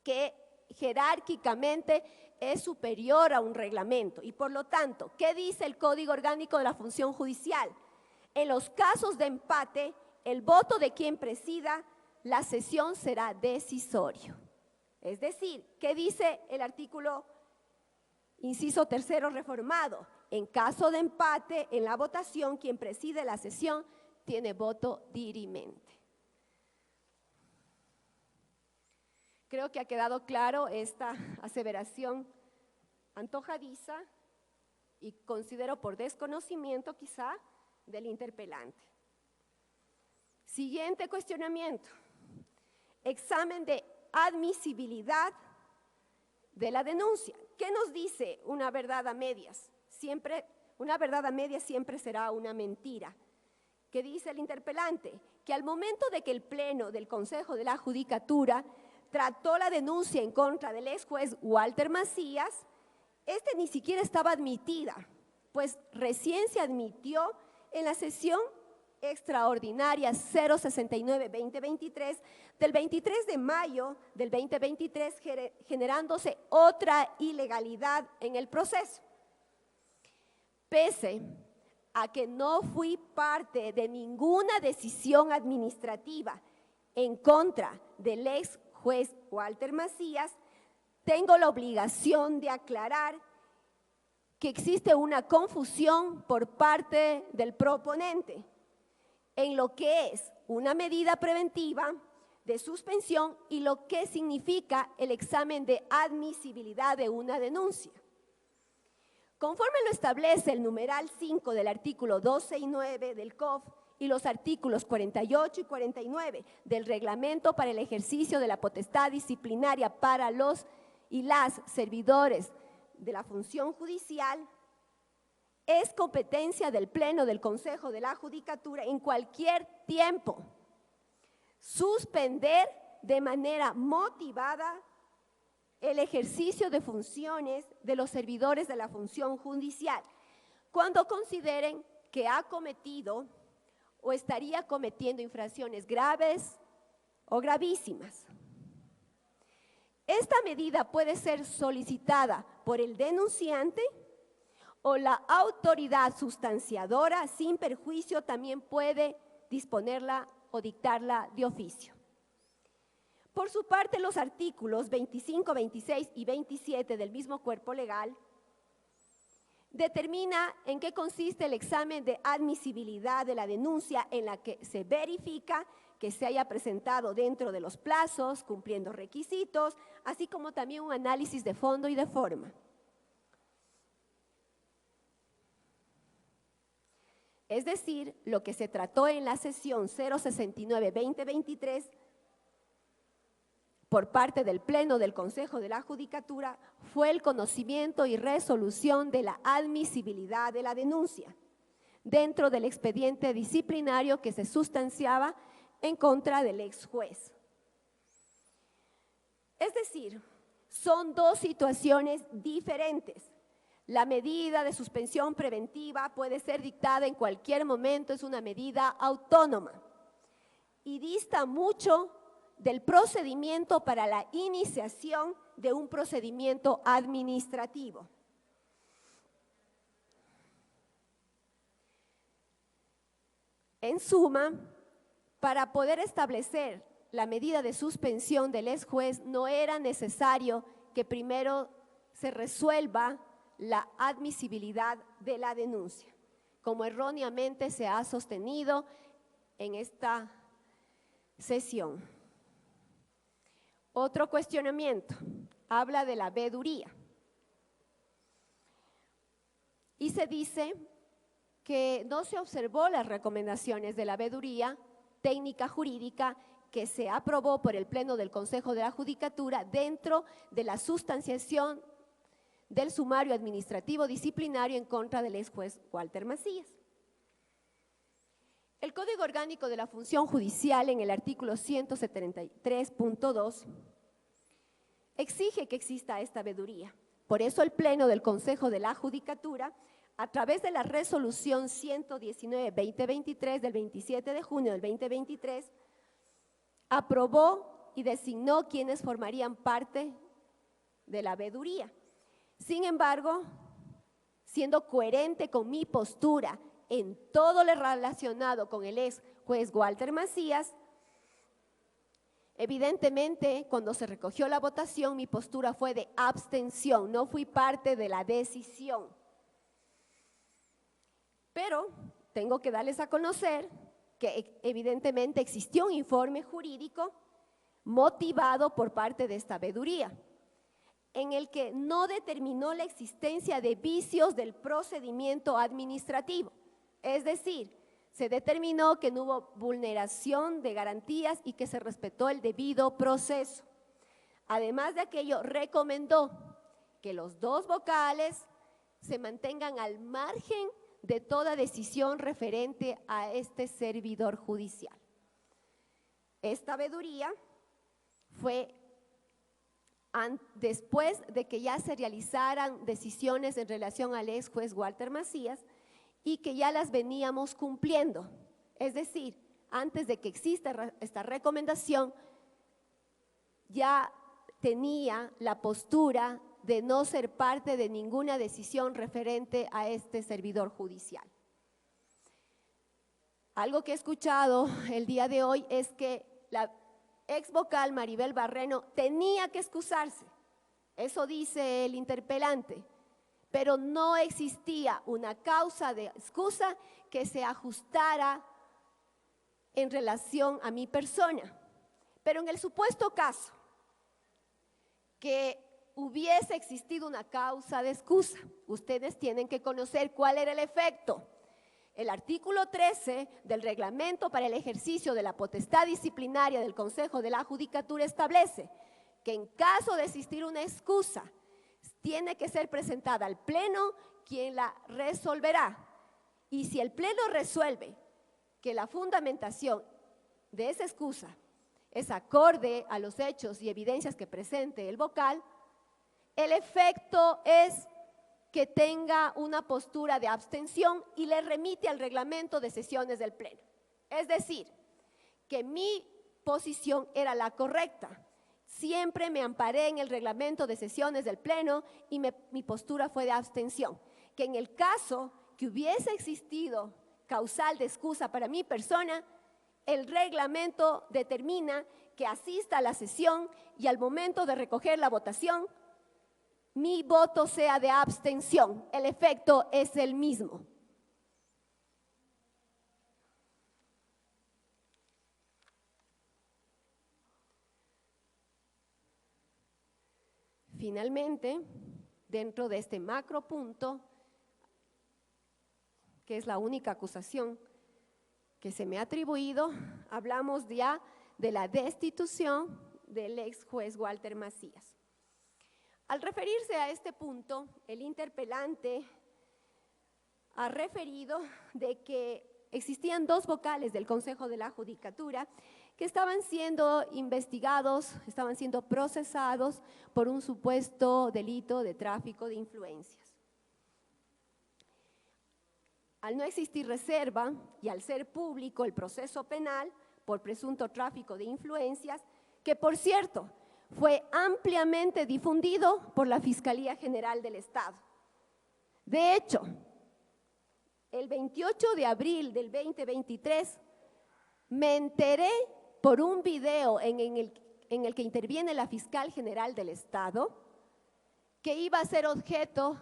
que jerárquicamente es superior a un reglamento. Y por lo tanto, ¿qué dice el Código Orgánico de la Función Judicial? En los casos de empate, el voto de quien presida la sesión será decisorio. Es decir, ¿qué dice el artículo inciso tercero reformado? En caso de empate en la votación, quien preside la sesión tiene voto dirimente. Creo que ha quedado claro esta aseveración antojadiza y considero por desconocimiento quizá del interpelante. Siguiente cuestionamiento. Examen de admisibilidad de la denuncia. ¿Qué nos dice una verdad a medias? Una verdad a medias siempre será una mentira. ¿Qué dice el interpelante? Que al momento de que el Pleno del Consejo de la Judicatura trató la denuncia en contra del ex juez Walter Macías, ni siquiera estaba admitida, pues recién se admitió en la sesión extraordinaria 069-2023 del 23 de mayo del 2023, generándose otra ilegalidad en el proceso. Pese a que no fui parte de ninguna decisión administrativa en contra del ex juez Walter Macías, tengo la obligación de aclarar que existe una confusión por parte del proponente en lo que es una medida preventiva de suspensión y lo que significa el examen de admisibilidad de una denuncia. Conforme lo establece el numeral 5 del artículo 12 y 9 del COF y los artículos 48 y 49 del Reglamento para el ejercicio de la potestad disciplinaria para los y las servidores de la función judicial, es competencia del Pleno del Consejo de la Judicatura en cualquier tiempo suspender de manera motivada el ejercicio de funciones de los servidores de la función judicial cuando consideren que ha cometido o estaría cometiendo infracciones graves o gravísimas. Esta medida puede ser solicitada por el denunciante o la autoridad sustanciadora, sin perjuicio también puede disponerla o dictarla de oficio. Por su parte, los artículos 25, 26 y 27 del mismo cuerpo legal determina en qué consiste el examen de admisibilidad de la denuncia, en la que se verifica que se haya presentado dentro de los plazos, cumpliendo requisitos, así como también un análisis de fondo y de forma. Es decir, lo que se trató en la sesión 069-2023 por parte del Pleno del Consejo de la Judicatura fue el conocimiento y resolución de la admisibilidad de la denuncia dentro del expediente disciplinario que se sustanciaba en contra del ex juez. Es decir, son dos situaciones diferentes. La medida de suspensión preventiva puede ser dictada en cualquier momento, es una medida autónoma y dista mucho del procedimiento para la iniciación de un procedimiento administrativo. En suma, para poder establecer la medida de suspensión del ex juez no era necesario que primero se resuelva la admisibilidad de la denuncia, como erróneamente se ha sostenido en esta sesión. Otro cuestionamiento, habla de la veeduría. Y se dice que no se observó las recomendaciones de la veeduría técnica jurídica que se aprobó por el Pleno del Consejo de la Judicatura dentro de la sustanciación del sumario administrativo disciplinario en contra del ex juez Walter Macías. El Código Orgánico de la Función Judicial, en el artículo 173.2, exige que exista esta veeduría. Por eso el Pleno del Consejo de la Judicatura, a través de la resolución 119-2023 del 27 de junio del 2023, aprobó y designó quienes formarían parte de la veeduría. Sin embargo, siendo coherente con mi postura en todo lo relacionado con el ex juez Walter Macías, evidentemente, cuando se recogió la votación, mi postura fue de abstención, no fui parte de la decisión. Pero tengo que darles a conocer que evidentemente existió un informe jurídico motivado por parte de esta veeduría, en el que no determinó la existencia de vicios del procedimiento administrativo. Es decir, se determinó que no hubo vulneración de garantías y que se respetó el debido proceso. Además de aquello, recomendó que los dos vocales se mantengan al margen de toda decisión referente a este servidor judicial. Esta veeduría fue después de que ya se realizaran decisiones en relación al ex juez Walter Macías y que ya las veníamos cumpliendo. Es decir, antes de que exista esta recomendación, ya tenía la postura de no ser parte de ninguna decisión referente a este servidor judicial. Algo que he escuchado el día de hoy es que la ex vocal Maribel Barreno tenía que excusarse. Eso dice el interpelante, pero no existía una causa de excusa que se ajustara en relación a mi persona. Pero en el supuesto caso que hubiese existido una causa de excusa, ustedes tienen que conocer cuál era el efecto. El artículo 13 del reglamento para el ejercicio de la potestad disciplinaria del Consejo de la Judicatura establece que en caso de existir una excusa, tiene que ser presentada al Pleno, quien la resolverá. Y si el Pleno resuelve que la fundamentación de esa excusa es acorde a los hechos y evidencias que presente el vocal, el efecto es que tenga una postura de abstención y le remite al reglamento de sesiones del Pleno. Es decir, que mi posición era la correcta. Siempre me amparé en el reglamento de sesiones del Pleno y mi postura fue de abstención. Que en el caso que hubiese existido causal de excusa para mi persona, el reglamento determina que asista a la sesión y al momento de recoger la votación, mi voto sea de abstención. El efecto es el mismo. Finalmente, dentro de este macro punto, que es la única acusación que se me ha atribuido, hablamos ya de la destitución del ex juez Walter Macías. Al referirse a este punto, el interpelante ha referido de que existían dos vocales del Consejo de la Judicatura que estaban siendo investigados, estaban siendo procesados por un supuesto delito de tráfico de influencias. Al no existir reserva y al ser público el proceso penal por presunto tráfico de influencias, que por cierto fue ampliamente difundido por la Fiscalía General del Estado. De hecho, el 28 de abril del 2023 me enteré por un video en el que interviene la Fiscal General del Estado que iba a ser objeto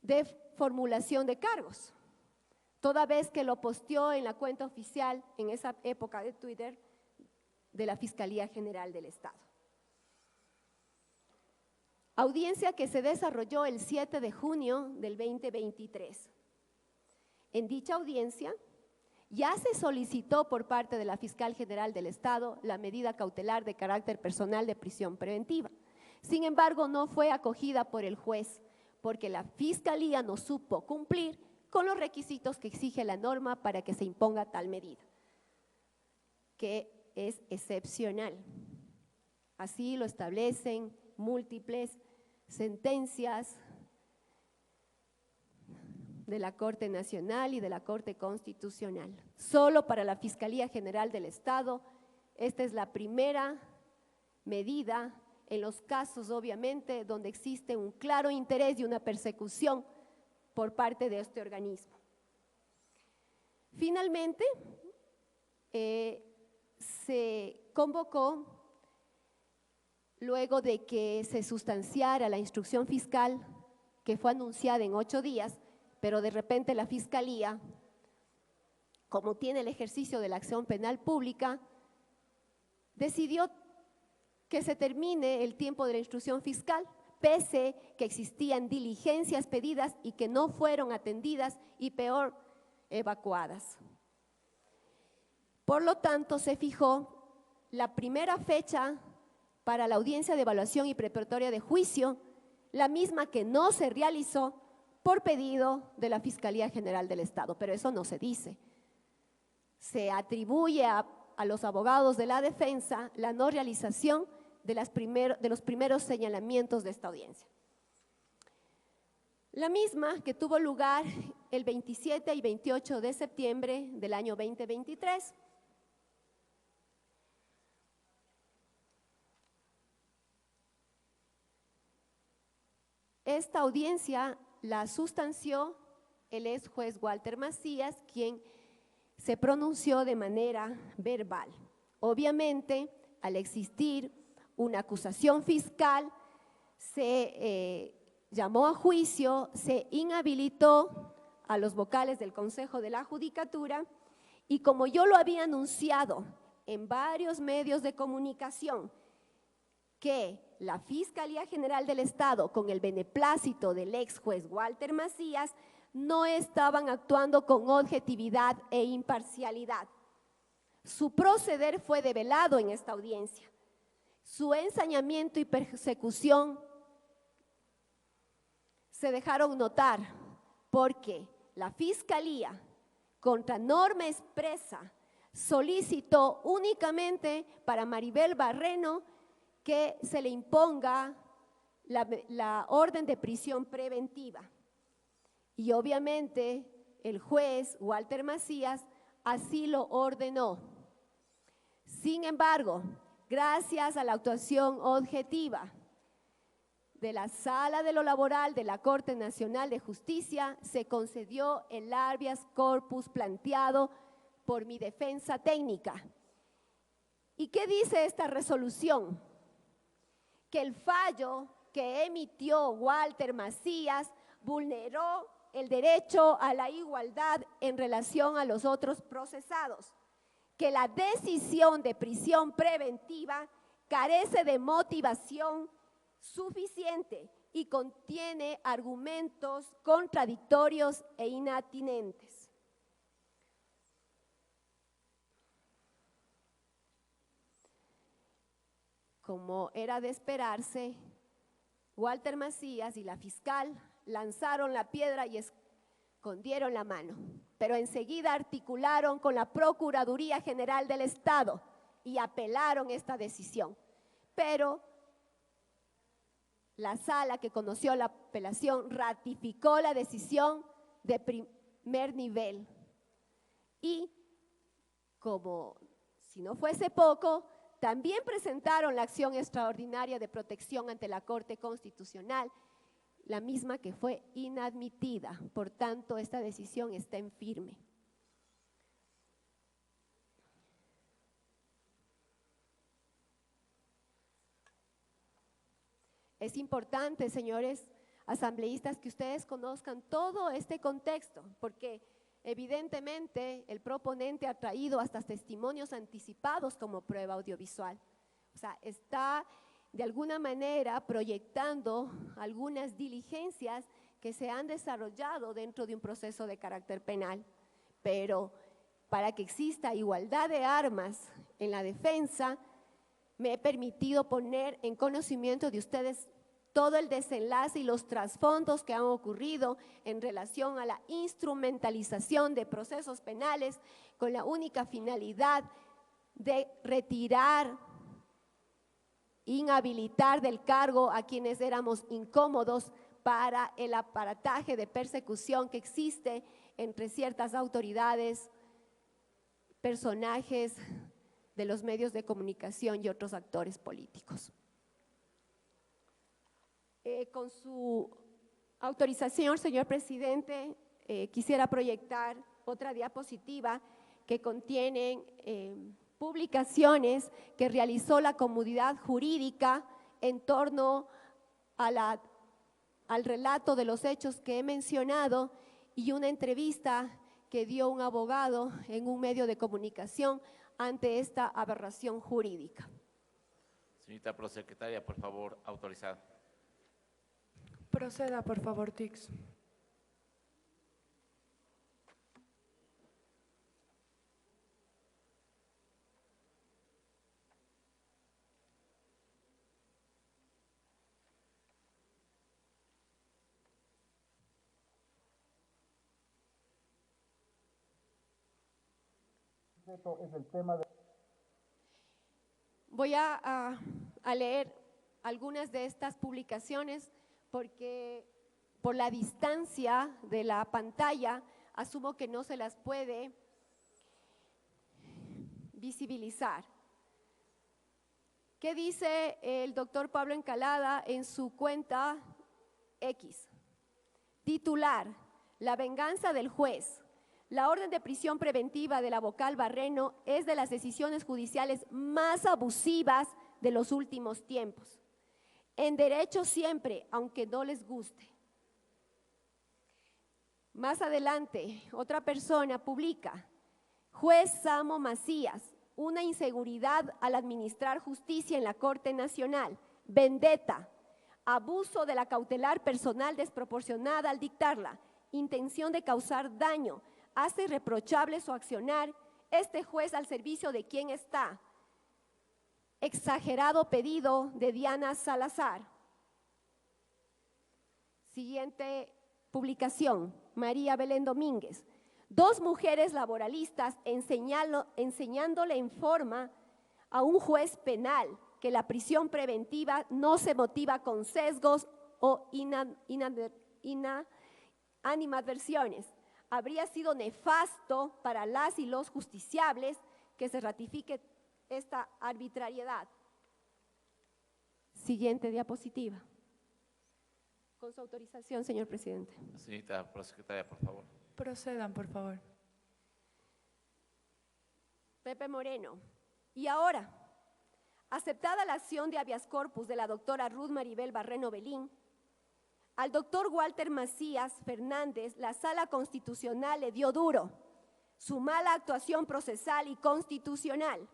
de formulación de cargos, toda vez que lo posteó en la cuenta oficial en esa época de Twitter de la Fiscalía General del Estado. Audiencia que se desarrolló el 7 de junio del 2023. En dicha audiencia, Ya se solicitó por parte de la Fiscal General del Estado la medida cautelar de carácter personal de prisión preventiva. Sin embargo, no fue acogida por el juez porque la Fiscalía no supo cumplir con los requisitos que exige la norma para que se imponga tal medida, que es excepcional. Así lo establecen múltiples sentencias de la Corte Nacional y de la Corte Constitucional. Solo para la Fiscalía General del Estado, esta es la primera medida en los casos, obviamente, donde existe un claro interés y una persecución por parte de este organismo. Finalmente, se convocó, luego de que se sustanciara la instrucción fiscal, que fue anunciada en 8 días, pero de repente la Fiscalía, como tiene el ejercicio de la acción penal pública, decidió que se termine el tiempo de la instrucción fiscal, pese que existían diligencias pedidas y que no fueron atendidas y peor, evacuadas. Por lo tanto, se fijó la primera fecha para la audiencia de evaluación y preparatoria de juicio, la misma que no se realizó por pedido de la Fiscalía General del Estado, pero eso no se dice. Se atribuye a los abogados de la defensa la no realización de los primeros señalamientos de esta audiencia. La misma que tuvo lugar el 27 y 28 de septiembre del año 2023. Esta audiencia la sustanció el ex juez Walter Macías, quien se pronunció de manera verbal. Obviamente, al existir una acusación fiscal, se llamó a juicio, se inhabilitó a los vocales del Consejo de la Judicatura y como yo lo había anunciado en varios medios de comunicación, que la Fiscalía General del Estado, con el beneplácito del ex juez Walter Macías, no estaban actuando con objetividad e imparcialidad. Su proceder fue develado en esta audiencia. Su ensañamiento y persecución se dejaron notar porque la Fiscalía, contra norma expresa, solicitó únicamente para Maribel Barreno que se le imponga la orden de prisión preventiva. Y obviamente el juez Walter Macías así lo ordenó. Sin embargo, gracias a la actuación objetiva de la Sala de lo Laboral de la Corte Nacional de Justicia, se concedió el habeas corpus planteado por mi defensa técnica. ¿Y qué dice esta resolución? Que el fallo que emitió Walter Macías vulneró el derecho a la igualdad en relación a los otros procesados, que la decisión de prisión preventiva carece de motivación suficiente y contiene argumentos contradictorios e inatinentes. Como era de esperarse, Walter Macías y la fiscal lanzaron la piedra y escondieron la mano, pero enseguida articularon con la Procuraduría General del Estado y apelaron esta decisión. Pero la sala que conoció la apelación ratificó la decisión de primer nivel. Y como si no fuese poco, también presentaron la acción extraordinaria de protección ante la Corte Constitucional, la misma que fue inadmitida. Por tanto, esta decisión está en firme. Es importante, señores asambleístas, que ustedes conozcan todo este contexto, porque evidentemente el proponente ha traído hasta testimonios anticipados como prueba audiovisual. O sea, está de alguna manera proyectando algunas diligencias que se han desarrollado dentro de un proceso de carácter penal, pero para que exista igualdad de armas en la defensa, me he permitido poner en conocimiento de ustedes todo el desenlace y los trasfondos que han ocurrido en relación a la instrumentalización de procesos penales con la única finalidad de retirar, inhabilitar del cargo a quienes éramos incómodos para el aparataje de persecución que existe entre ciertas autoridades, personajes de los medios de comunicación y otros actores políticos. Con su autorización, señor presidente, quisiera proyectar otra diapositiva que contiene publicaciones que realizó la comunidad jurídica en torno a al relato de los hechos que he mencionado y una entrevista que dio un abogado en un medio de comunicación ante esta aberración jurídica. Señorita prosecretaria, por favor, autorizada. Proceda, por favor, Tix. Voy a leer algunas de estas publicaciones porque por la distancia de la pantalla asumo que no se las puede visibilizar. ¿Qué dice el doctor Pablo Encalada en su cuenta X? Titular: La venganza del juez. La orden de prisión preventiva de la vocal Barreno es de las decisiones judiciales más abusivas de los últimos tiempos. En derecho siempre, aunque no les guste. Más adelante, otra persona publica: Juez Samo Macías, una inseguridad al administrar justicia en la Corte Nacional, vendetta, abuso de la cautelar personal desproporcionada al dictarla, intención de causar daño, hace reprochable su accionar, este juez al servicio de quién está. Exagerado pedido de Diana Salazar. Siguiente publicación, María Belén Domínguez. Dos mujeres laboralistas enseñándole en forma a un juez penal que la prisión preventiva no se motiva con sesgos o animadversiones. Habría sido nefasto para las y los justiciables que se ratifique esta arbitrariedad. Siguiente diapositiva. Con su autorización, señor presidente. Señorita prosecretaria, por favor. Procedan, por favor. Pepe Moreno. Y ahora, aceptada la acción de habeas corpus de la doctora Ruth Maribel Barreno Belín, al doctor Walter Macías Fernández, la Sala Constitucional le dio duro su mala actuación procesal y constitucional.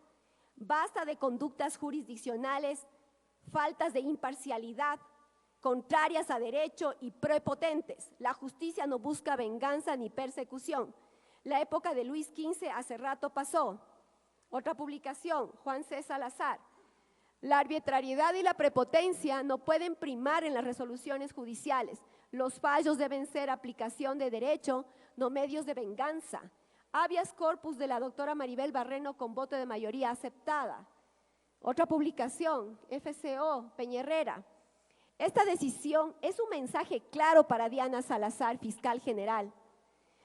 Basta de conductas jurisdiccionales, faltas de imparcialidad, contrarias a derecho y prepotentes. La justicia no busca venganza ni persecución. La época de Luis XV hace rato pasó. Otra publicación, Juan C. Salazar. La arbitrariedad y la prepotencia no pueden primar en las resoluciones judiciales. Los fallos deben ser aplicación de derecho, no medios de venganza. Habeas corpus de la doctora Maribel Barreno con voto de mayoría aceptada. Otra publicación, FCO, Peñerrera. Esta decisión es un mensaje claro para Diana Salazar, fiscal general.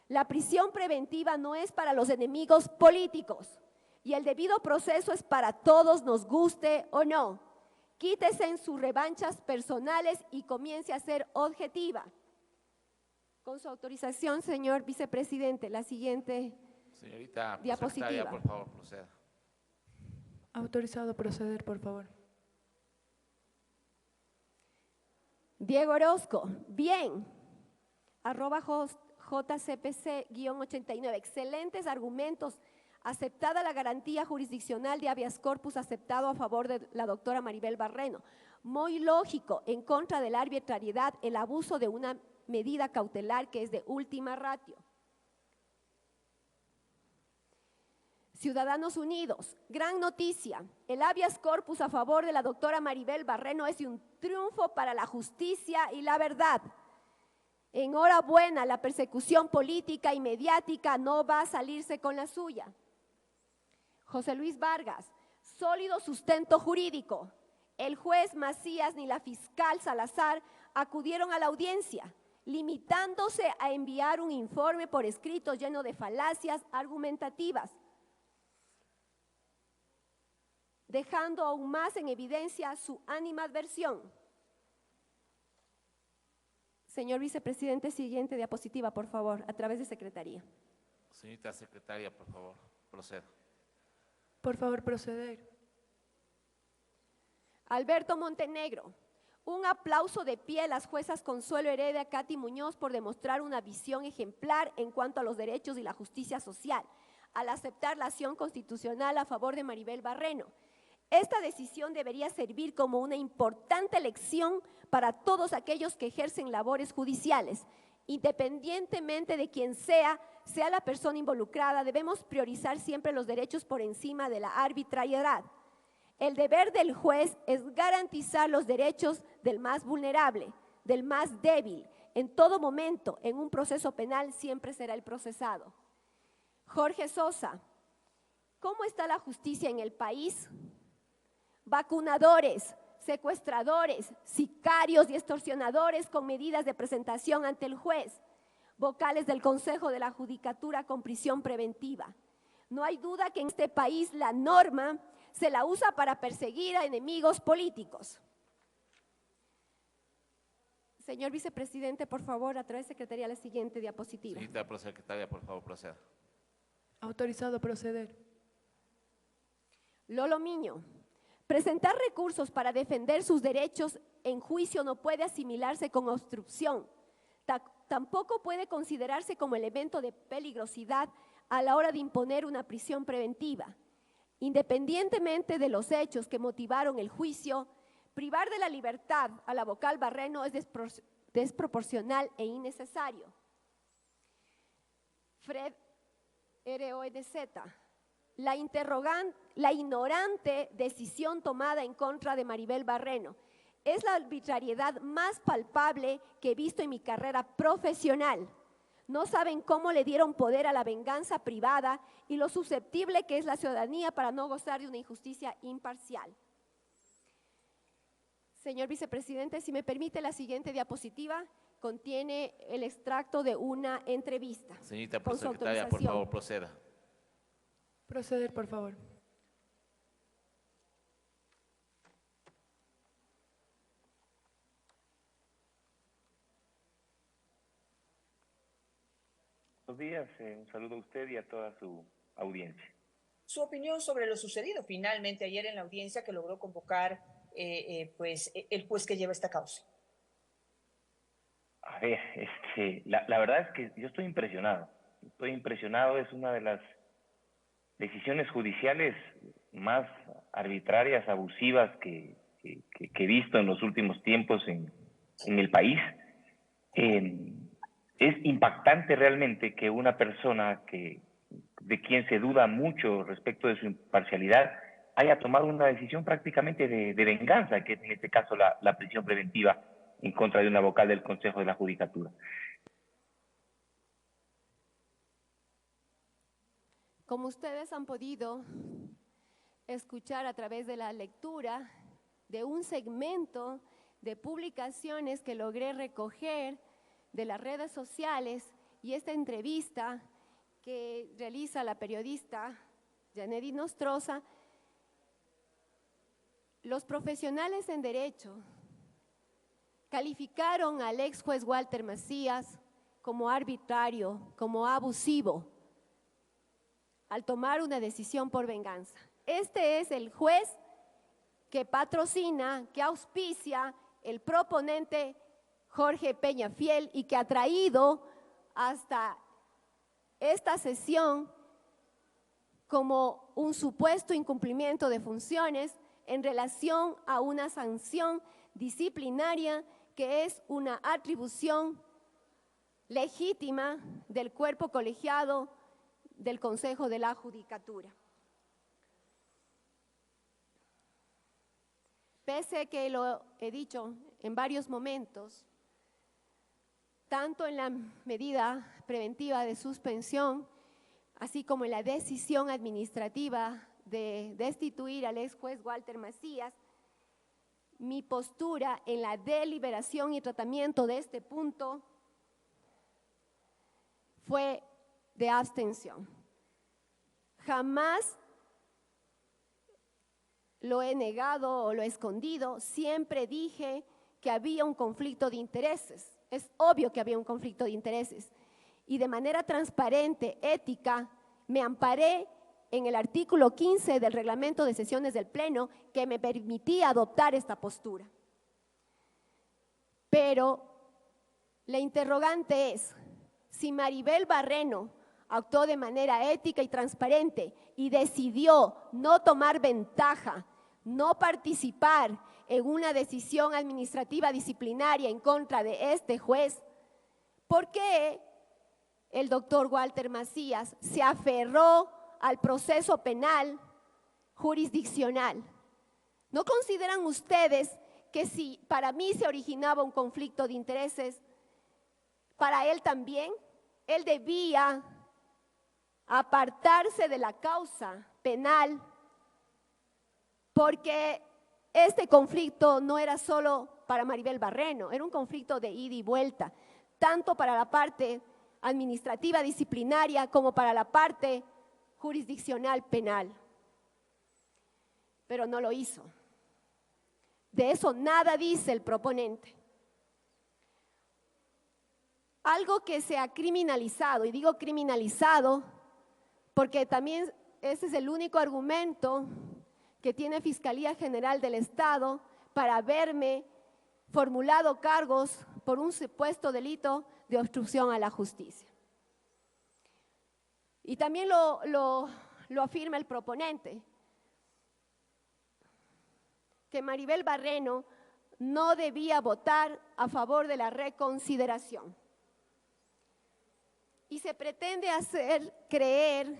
La prisión preventiva no es para los enemigos políticos. Y el debido proceso es para todos, nos guste o no. Quítese en sus revanchas personales y comience a ser objetiva. Con su autorización, señor vicepresidente, la siguiente Señorita diapositiva. por favor, proceda. Autorizado proceder, por favor. Diego Orozco, bien. @JCPC-89, excelentes argumentos. Aceptada la garantía jurisdiccional de habeas corpus aceptado a favor de la doctora Maribel Barreno. Muy lógico, en contra de la arbitrariedad, el abuso de una medida cautelar que es de última ratio. Ciudadanos Unidos, gran noticia. El habeas corpus a favor de la doctora Maribel Barreno es un triunfo para la justicia y la verdad. Enhorabuena, la persecución política y mediática no va a salirse con la suya. José Luis Vargas, sólido sustento jurídico. El juez Macías ni la fiscal Salazar acudieron a la audiencia, limitándose a enviar un informe por escrito lleno de falacias argumentativas, dejando aún más en evidencia su animadversión. Señor vicepresidente, siguiente diapositiva, por favor, a través de secretaría. Señorita secretaria, por favor, proceda. Por favor, proceder. Alberto Montenegro, un aplauso de pie a las juezas Consuelo Heredia, Katy Muñoz por demostrar una visión ejemplar en cuanto a los derechos y la justicia social, al aceptar la acción constitucional a favor de Maribel Barreno. Esta decisión debería servir como una importante lección para todos aquellos que ejercen labores judiciales. Independientemente de quién sea la persona involucrada, debemos priorizar siempre los derechos por encima de la arbitrariedad. El deber del juez es garantizar los derechos del más vulnerable, del más débil. En todo momento, en un proceso penal, siempre será el procesado. Jorge Sosa, ¿cómo está la justicia en el país? Vacunadores, secuestradores, sicarios y extorsionadores con medidas de presentación ante el juez, vocales del Consejo de la Judicatura con prisión preventiva. No hay duda que en este país la norma se la usa para perseguir a enemigos políticos. Señor vicepresidente, por favor, a través de secretaría la siguiente diapositiva. Señorita prosecretaria, por favor, proceda. Autorizado a proceder. Lolo Miño, presentar recursos para defender sus derechos en juicio no puede asimilarse con obstrucción. Tampoco puede considerarse como elemento de peligrosidad a la hora de imponer una prisión preventiva. Independientemente de los hechos que motivaron el juicio, privar de la libertad a la vocal Barreno es desproporcional e innecesario. Fred RONZ, la ignorante decisión tomada en contra de Maribel Barreno es la arbitrariedad más palpable que he visto en mi carrera profesional. No saben cómo le dieron poder a la venganza privada y lo susceptible que es la ciudadanía para no gozar de una injusticia imparcial. Señor vicepresidente, si me permite, la siguiente diapositiva contiene el extracto de una entrevista. Señorita prosecretaria, por favor, proceda. Proceder, por favor. Buenos días, un saludo a usted y a toda su audiencia. Su opinión sobre lo sucedido finalmente ayer en la audiencia que logró convocar el juez que lleva esta causa. A ver, la verdad es que yo estoy impresionado. Es una de las decisiones judiciales más arbitrarias, abusivas que he visto en los últimos tiempos en el país. Es impactante realmente que una persona de quien se duda mucho respecto de su imparcialidad haya tomado una decisión prácticamente de venganza, que es en este caso la prisión preventiva en contra de una vocal del Consejo de la Judicatura. Como ustedes han podido escuchar a través de la lectura de un segmento de publicaciones que logré recoger de las redes sociales y esta entrevista que realiza la periodista Yanedi Nostroza, los profesionales en derecho calificaron al ex juez Walter Macías como arbitrario, como abusivo, al tomar una decisión por venganza. Este es el juez que patrocina, que auspicia el proponente Jorge Peñafiel y que ha traído hasta esta sesión como un supuesto incumplimiento de funciones en relación a una sanción disciplinaria que es una atribución legítima del cuerpo colegiado del Consejo de la Judicatura. pese que lo he dicho en varios momentos, tanto en la medida preventiva de suspensión, así como en la decisión administrativa de destituir al ex juez Walter Macías, mi postura en la deliberación y tratamiento de este punto fue de abstención. Jamás lo he negado o lo he escondido, siempre dije que había un conflicto de intereses. Es obvio que había un conflicto de intereses. Y de manera transparente, ética, me amparé en el artículo 15 del reglamento de sesiones del Pleno que me permitía adoptar esta postura. Pero la interrogante es, si Maribel Barreno actuó de manera ética y transparente y decidió no tomar ventaja, no participar en una decisión administrativa disciplinaria en contra de este juez, ¿por qué el doctor Walter Macías se aferró al proceso penal jurisdiccional? ¿No consideran ustedes que si para mí se originaba un conflicto de intereses, para él también? Él debía apartarse de la causa penal, porque este conflicto no era solo para Maribel Barreno, era un conflicto de ida y vuelta, tanto para la parte administrativa disciplinaria como para la parte jurisdiccional penal. Pero no lo hizo. De eso nada dice el proponente. Algo que se ha criminalizado, y digo criminalizado porque también ese es el único argumento que tiene Fiscalía General del Estado para haberme formulado cargos por un supuesto delito de obstrucción a la justicia. Y también lo afirma el proponente, que Maribel Barreno no debía votar a favor de la reconsideración. Y se pretende hacer creer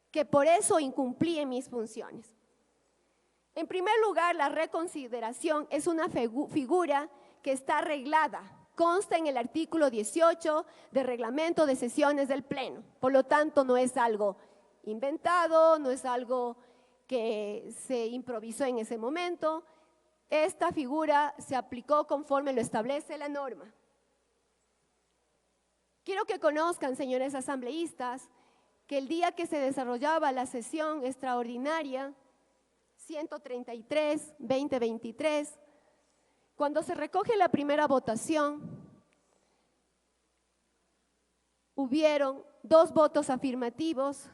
que por eso incumplí en mis funciones. En primer lugar, la reconsideración es una figura que está arreglada, consta en el artículo 18 del reglamento de sesiones del Pleno. Por lo tanto, no es algo inventado, no es algo que se improvisó en ese momento. Esta figura se aplicó conforme lo establece la norma. Quiero que conozcan, señores asambleístas, que el día que se desarrollaba la sesión extraordinaria 133-2023, cuando se recoge la primera votación, hubieron 2 votos afirmativos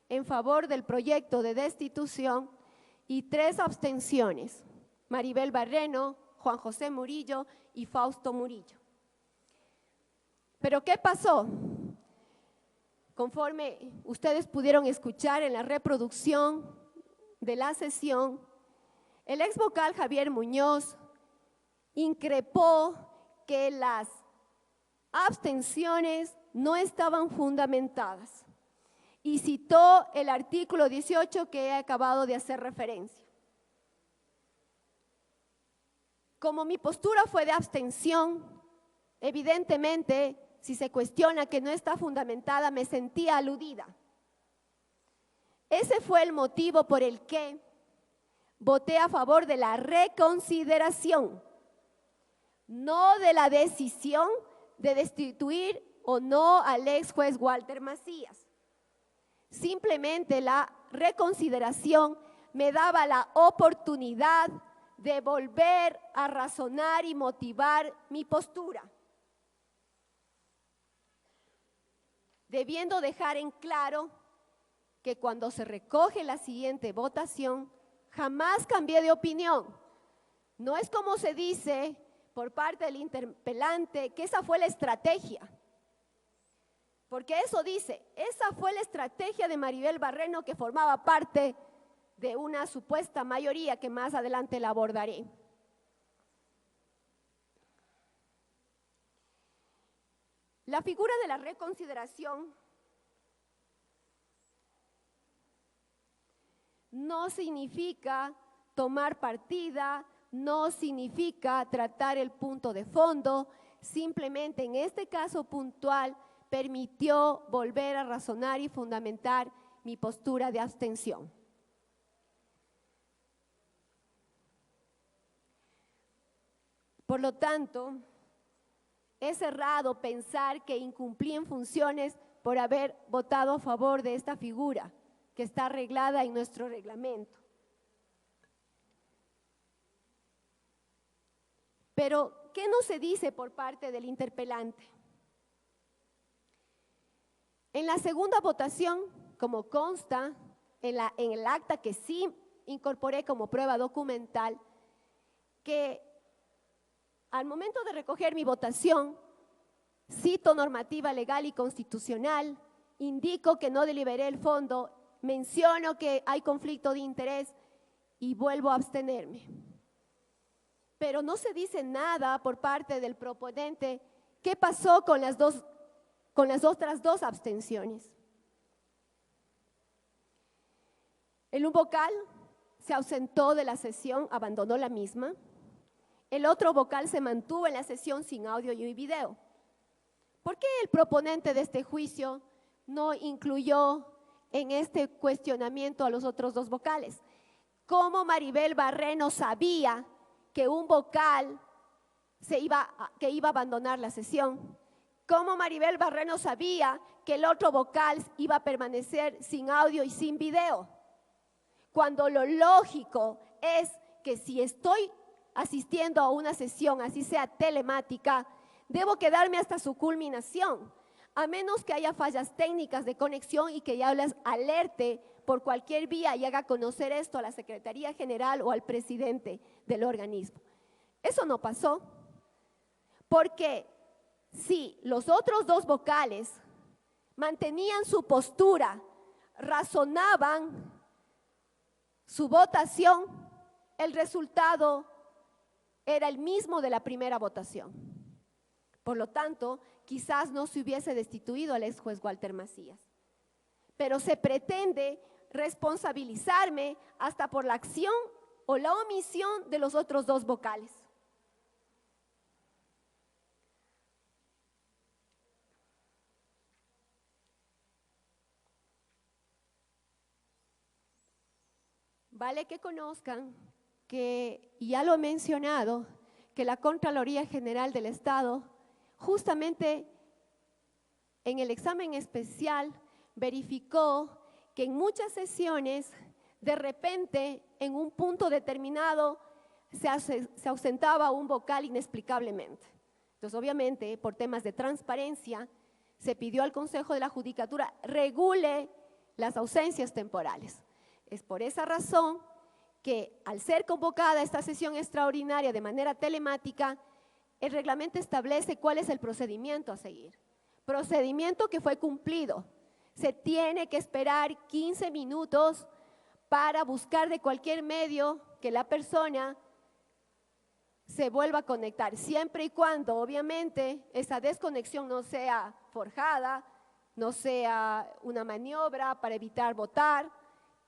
en favor del proyecto de destitución y 3 abstenciones, Maribel Barreno, Juan José Murillo y Fausto Murillo. ¿Pero qué pasó? Conforme ustedes pudieron escuchar en la reproducción de la sesión, el ex vocal Javier Muñoz increpó que las abstenciones no estaban fundamentadas y citó el artículo 18 que he acabado de hacer referencia. Como mi postura fue de abstención, evidentemente, si se cuestiona que no está fundamentada, me sentía aludida. Ese fue el motivo por el que voté a favor de la reconsideración, no de la decisión de destituir o no al ex juez Walter Macías. Simplemente la reconsideración me daba la oportunidad de volver a razonar y motivar mi postura, debiendo dejar en claro que cuando se recoge la siguiente votación, jamás cambié de opinión. No es como se dice por parte del interpelante que esa fue la estrategia, porque eso dice, esa fue la estrategia de Maribel Barreno que formaba parte de una supuesta mayoría que más adelante la abordaré. La figura de la reconsideración no significa tomar partida no significa tratar el punto de fondo, simplemente en este caso puntual permitió volver a razonar y fundamentar mi postura de abstención. Por lo tanto, es errado pensar que incumplí en funciones por haber votado a favor de esta figura que está arreglada en nuestro reglamento. Pero, ¿qué no se dice por parte del interpelante? En la segunda votación, como consta en el acta que sí incorporé como prueba documental, que al momento de recoger mi votación, cito normativa legal y constitucional, indico que no deliberé el fondo, menciono que hay conflicto de interés y vuelvo a abstenerme. Pero no se dice nada por parte del proponente qué pasó con las otras dos abstenciones. El vocal se ausentó de la sesión, abandonó la misma. El otro vocal se mantuvo en la sesión sin audio y video. ¿Por qué el proponente de este juicio no incluyó en este cuestionamiento a los otros dos vocales? ¿Cómo Maribel Barreno sabía que un vocal que iba a abandonar la sesión? ¿Cómo Maribel Barreno sabía que el otro vocal iba a permanecer sin audio y sin video? Cuando lo lógico es que si estoy asistiendo a una sesión, así sea telemática, debo quedarme hasta su culminación, a menos que haya fallas técnicas de conexión y que ya les alerte por cualquier vía y haga conocer esto a la Secretaría General o al presidente del organismo. Eso no pasó, porque si los otros dos vocales mantenían su postura, razonaban su votación, el resultado era el mismo de la primera votación. Por lo tanto, quizás no se hubiese destituido al ex juez Walter Macías. Pero se pretende responsabilizarme hasta por la acción o la omisión de los otros dos vocales. Vale que conozcan que, y ya lo he mencionado, que la Contraloría General del Estado, justamente en el examen especial, verificó que en muchas sesiones, de repente, en un punto determinado, se ausentaba un vocal inexplicablemente. Entonces, obviamente, por temas de transparencia, se pidió al Consejo de la Judicatura regule las ausencias temporales. Es por esa razón que al ser convocada esta sesión extraordinaria de manera telemática, el reglamento establece cuál es el procedimiento a seguir. Procedimiento que fue cumplido. Se tiene que esperar 15 minutos para buscar de cualquier medio que la persona se vuelva a conectar, siempre y cuando, obviamente, esa desconexión no sea forjada, no sea una maniobra para evitar votar,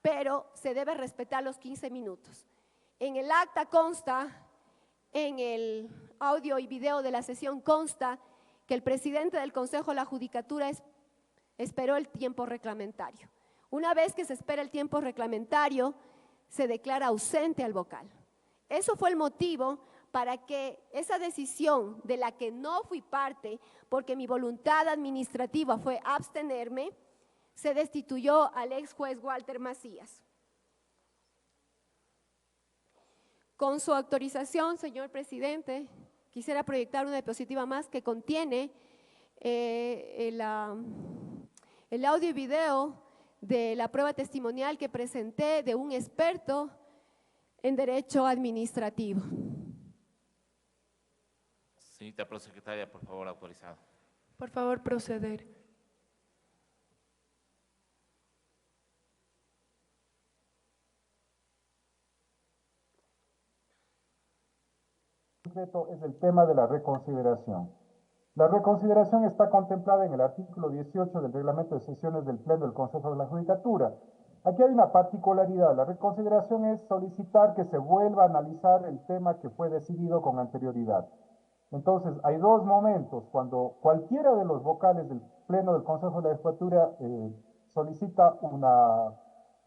pero se debe respetar los 15 minutos. En el acta consta, en el audio y video de la sesión consta que el presidente del Consejo de la Judicatura esperó el tiempo reglamentario. Una vez que se espera el tiempo reglamentario, se declara ausente al vocal. Eso fue el motivo para que esa decisión de la que no fui parte, porque mi voluntad administrativa fue abstenerme, se destituyó al ex juez Walter Macías. Con su autorización, señor presidente, quisiera proyectar una diapositiva más que contiene el audio y video de la prueba testimonial que presenté de un experto en derecho administrativo. Señorita prosecretaria, por favor, autorizado. Por favor, proceder. Es el tema de la reconsideración. La reconsideración está contemplada en el artículo 18 del reglamento de sesiones del Pleno del Consejo de la Judicatura Aquí hay una particularidad. La reconsideración es solicitar que se vuelva a analizar el tema que fue decidido con anterioridad. Entonces, hay dos momentos. Cuando cualquiera de los vocales del Pleno del Consejo de la Judicatura solicita una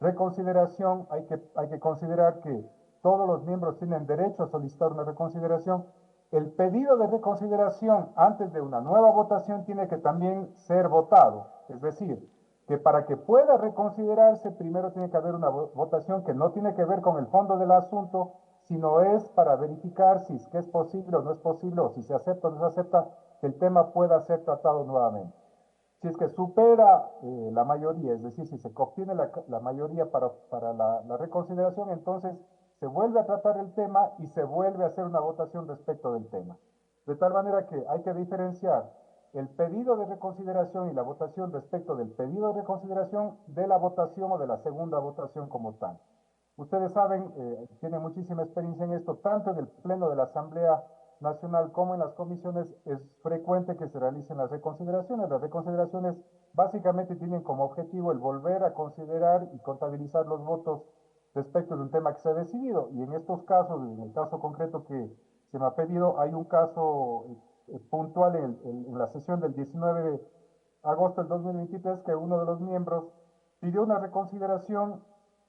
reconsideración, hay que considerar que todos los miembros tienen derecho a solicitar una reconsideración. El pedido de reconsideración antes de una nueva votación tiene que también ser votado. Es decir, que para que pueda reconsiderarse, primero tiene que haber una votación que no tiene que ver con el fondo del asunto, sino es para verificar si es que es posible o no es posible, o si se acepta o no se acepta, que el tema pueda ser tratado nuevamente. Si es que supera la mayoría, es decir, si se obtiene la mayoría para la reconsideración, entonces se vuelve a tratar el tema y se vuelve a hacer una votación respecto del tema. De tal manera que hay que diferenciar el pedido de reconsideración y la votación respecto del pedido de reconsideración de la votación o de la segunda votación como tal. Ustedes saben, tienen muchísima experiencia en esto, tanto en el Pleno de la Asamblea Nacional como en las comisiones es frecuente que se realicen las reconsideraciones. Las reconsideraciones básicamente tienen como objetivo el volver a considerar y contabilizar los votos respecto de un tema que se ha decidido. Y en estos casos, en el caso concreto que se me ha pedido, hay un caso puntual en la sesión del 19 de agosto del 2023 que uno de los miembros pidió una reconsideración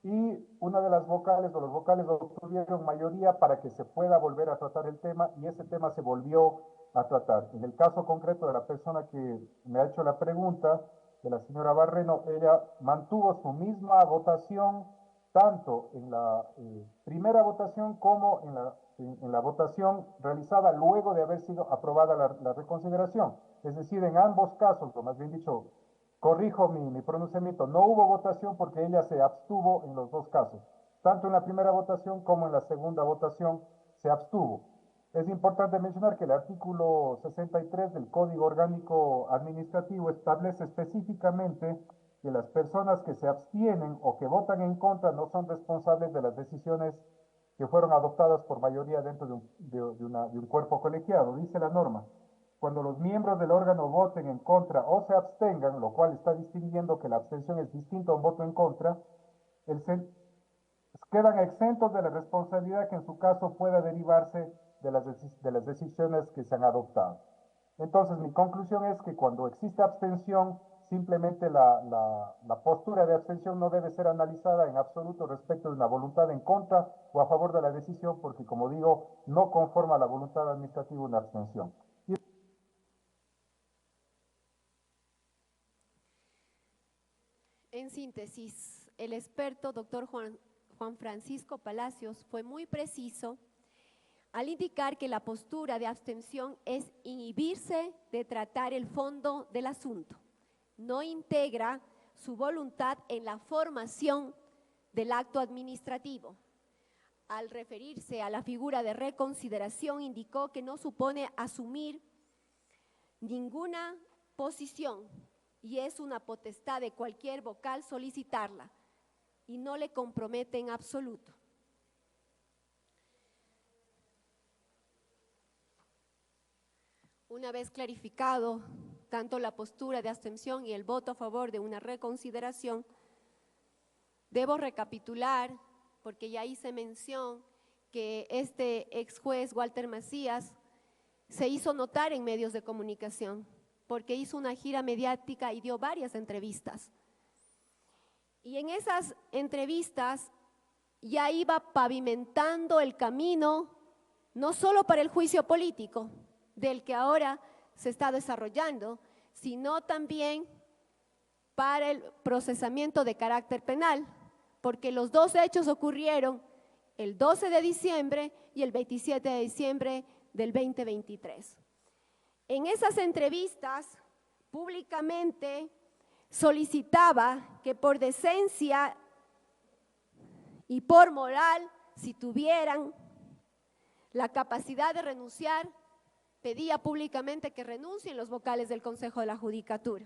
y una de las vocales o los vocales obtuvieron mayoría para que se pueda volver a tratar el tema y ese tema se volvió a tratar. En el caso concreto de la persona que me ha hecho la pregunta, de la señora Barreno, ella mantuvo su misma votación tanto en la primera votación como en la votación realizada luego de haber sido aprobada la reconsideración. Es decir, en ambos casos, o más bien dicho, corrijo mi pronunciamiento, no hubo votación porque ella se abstuvo en los dos casos. Tanto en la primera votación como en la segunda votación se abstuvo. Es importante mencionar que el artículo 63 del Código Orgánico Administrativo establece específicamente que las personas que se abstienen o que votan en contra no son responsables de las decisiones que fueron adoptadas por mayoría dentro de un cuerpo colegiado. Dice la norma, cuando los miembros del órgano voten en contra o se abstengan, lo cual está distinguiendo que la abstención es distinta a un voto en contra, quedan exentos de la responsabilidad que en su caso pueda derivarse de las decisiones que se han adoptado. Entonces, mi conclusión es que cuando existe abstención, simplemente la postura de abstención no debe ser analizada en absoluto respecto de una voluntad en contra o a favor de la decisión, porque, como digo, no conforma la voluntad administrativa una abstención. En síntesis, el experto doctor Juan Francisco Palacios fue muy preciso al indicar que la postura de abstención es inhibirse de tratar el fondo del asunto. No integra su voluntad en la formación del acto administrativo. Al referirse a la figura de reconsideración, indicó que no supone asumir ninguna posición y es una potestad de cualquier vocal solicitarla y no le compromete en absoluto. Una vez clarificado tanto la postura de abstención y el voto a favor de una reconsideración, debo recapitular, porque ya hice mención que este ex juez Walter Macías se hizo notar en medios de comunicación, porque hizo una gira mediática y dio varias entrevistas. Y en esas entrevistas ya iba pavimentando el camino, no solo para el juicio político, del que ahora se está desarrollando, sino también para el procesamiento de carácter penal, porque los dos hechos ocurrieron el 12 de diciembre y el 27 de diciembre del 2023. En esas entrevistas, públicamente solicitaba que por decencia y por moral, si tuvieran la capacidad de renunciar, pedía públicamente que renuncien los vocales del Consejo de la Judicatura.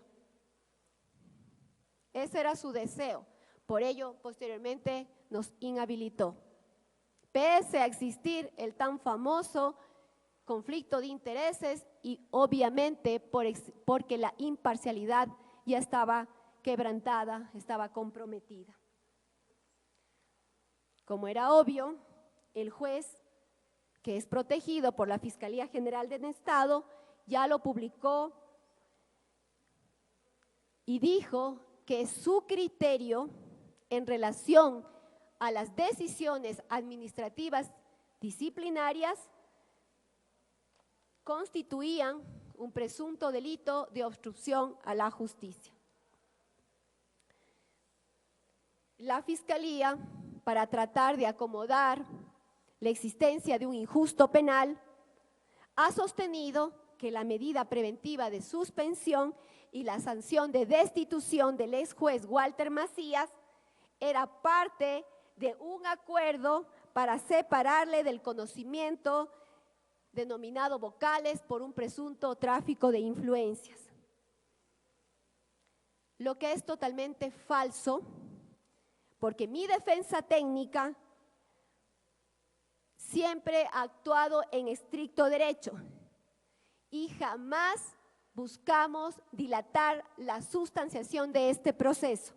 Ese era su deseo, por ello posteriormente nos inhabilitó. Pese a existir el tan famoso conflicto de intereses y obviamente porque la imparcialidad ya estaba quebrantada, estaba comprometida. Como era obvio, el juez, que es protegido por la Fiscalía General del Estado, ya lo publicó y dijo que su criterio en relación a las decisiones administrativas disciplinarias constituían un presunto delito de obstrucción a la justicia. La Fiscalía, para tratar de acomodar la existencia de un injusto penal, ha sostenido que la medida preventiva de suspensión y la sanción de destitución del ex juez Walter Macías era parte de un acuerdo para separarle del conocimiento denominado vocales por un presunto tráfico de influencias. Lo que es totalmente falso, porque mi defensa técnica siempre ha actuado en estricto derecho y jamás buscamos dilatar la sustanciación de este proceso.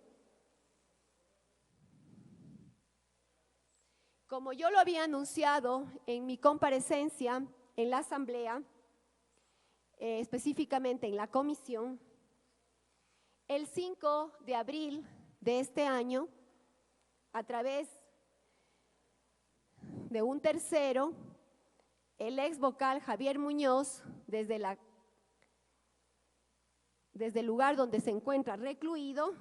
Como yo lo había anunciado en mi comparecencia en la Asamblea, específicamente en la comisión, el 5 de abril de este año, a través de un tercero, el ex vocal Javier Muñoz, desde el lugar donde se encuentra recluido,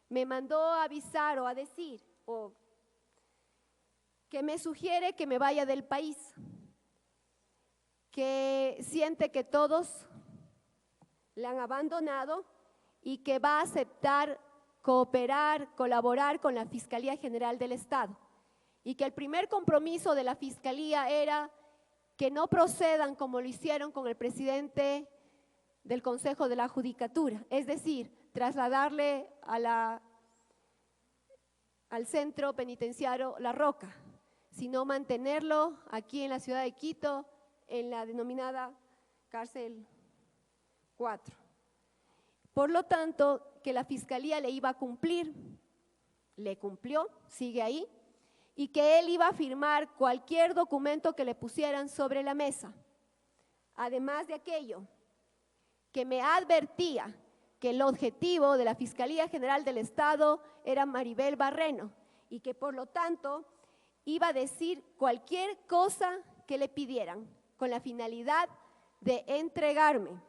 me mandó a avisar o a decir, que me sugiere que me vaya del país, que siente que todos le han abandonado y que va a aceptar cooperar, colaborar con la Fiscalía General del Estado, y que el primer compromiso de la Fiscalía era que no procedan como lo hicieron con el presidente del Consejo de la Judicatura, es decir, trasladarle al centro penitenciario La Roca, sino mantenerlo aquí en la ciudad de Quito, en la denominada cárcel 4. Por lo tanto, que la Fiscalía le iba a cumplir, le cumplió, sigue ahí, y que él iba a firmar cualquier documento que le pusieran sobre la mesa. Además de aquello, que me advertía que el objetivo de la Fiscalía General del Estado era Maribel Barreno y que por lo tanto iba a decir cualquier cosa que le pidieran con la finalidad de entregarme.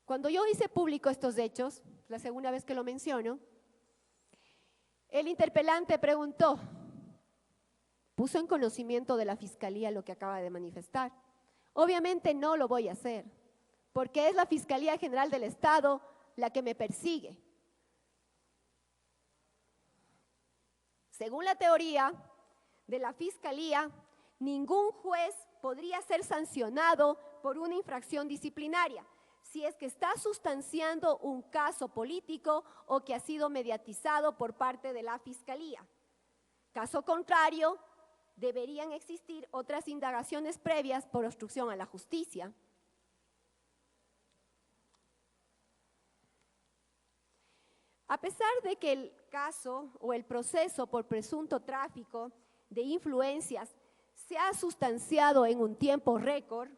Cuando yo hice público estos hechos, la segunda vez que lo menciono, el interpelante preguntó, ¿puso en conocimiento de la Fiscalía lo que acaba de manifestar? Obviamente no lo voy a hacer, porque es la Fiscalía General del Estado la que me persigue. Según la teoría de la Fiscalía, ningún juez podría ser sancionado por una infracción disciplinaria si es que está sustanciando un caso político o que ha sido mediatizado por parte de la Fiscalía. Caso contrario, deberían existir otras indagaciones previas por obstrucción a la justicia. A pesar de que el caso o el proceso por presunto tráfico de influencias se ha sustanciado en un tiempo récord,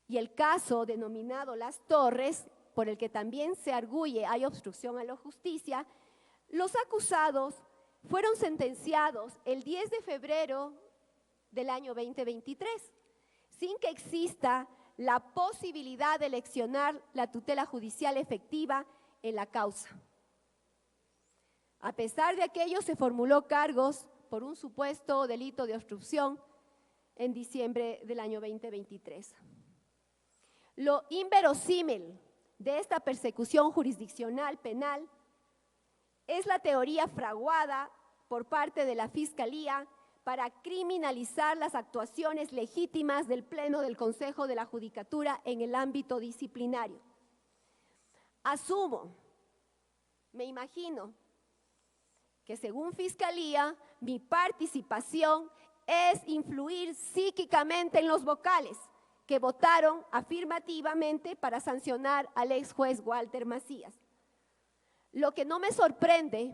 y el caso denominado Las Torres, por el que también se arguye hay obstrucción a la justicia, los acusados fueron sentenciados el 10 de febrero del año 2023, sin que exista la posibilidad de eleccionar la tutela judicial efectiva en la causa. A pesar de aquello, se formuló cargos por un supuesto delito de obstrucción en diciembre del año 2023. Lo inverosímil de esta persecución jurisdiccional penal es la teoría fraguada por parte de la Fiscalía para criminalizar las actuaciones legítimas del Pleno del Consejo de la Judicatura en el ámbito disciplinario. Asumo, me imagino, que según Fiscalía, mi participación es influir psíquicamente en los vocales que votaron afirmativamente para sancionar al ex juez Walter Macías. Lo que no me sorprende,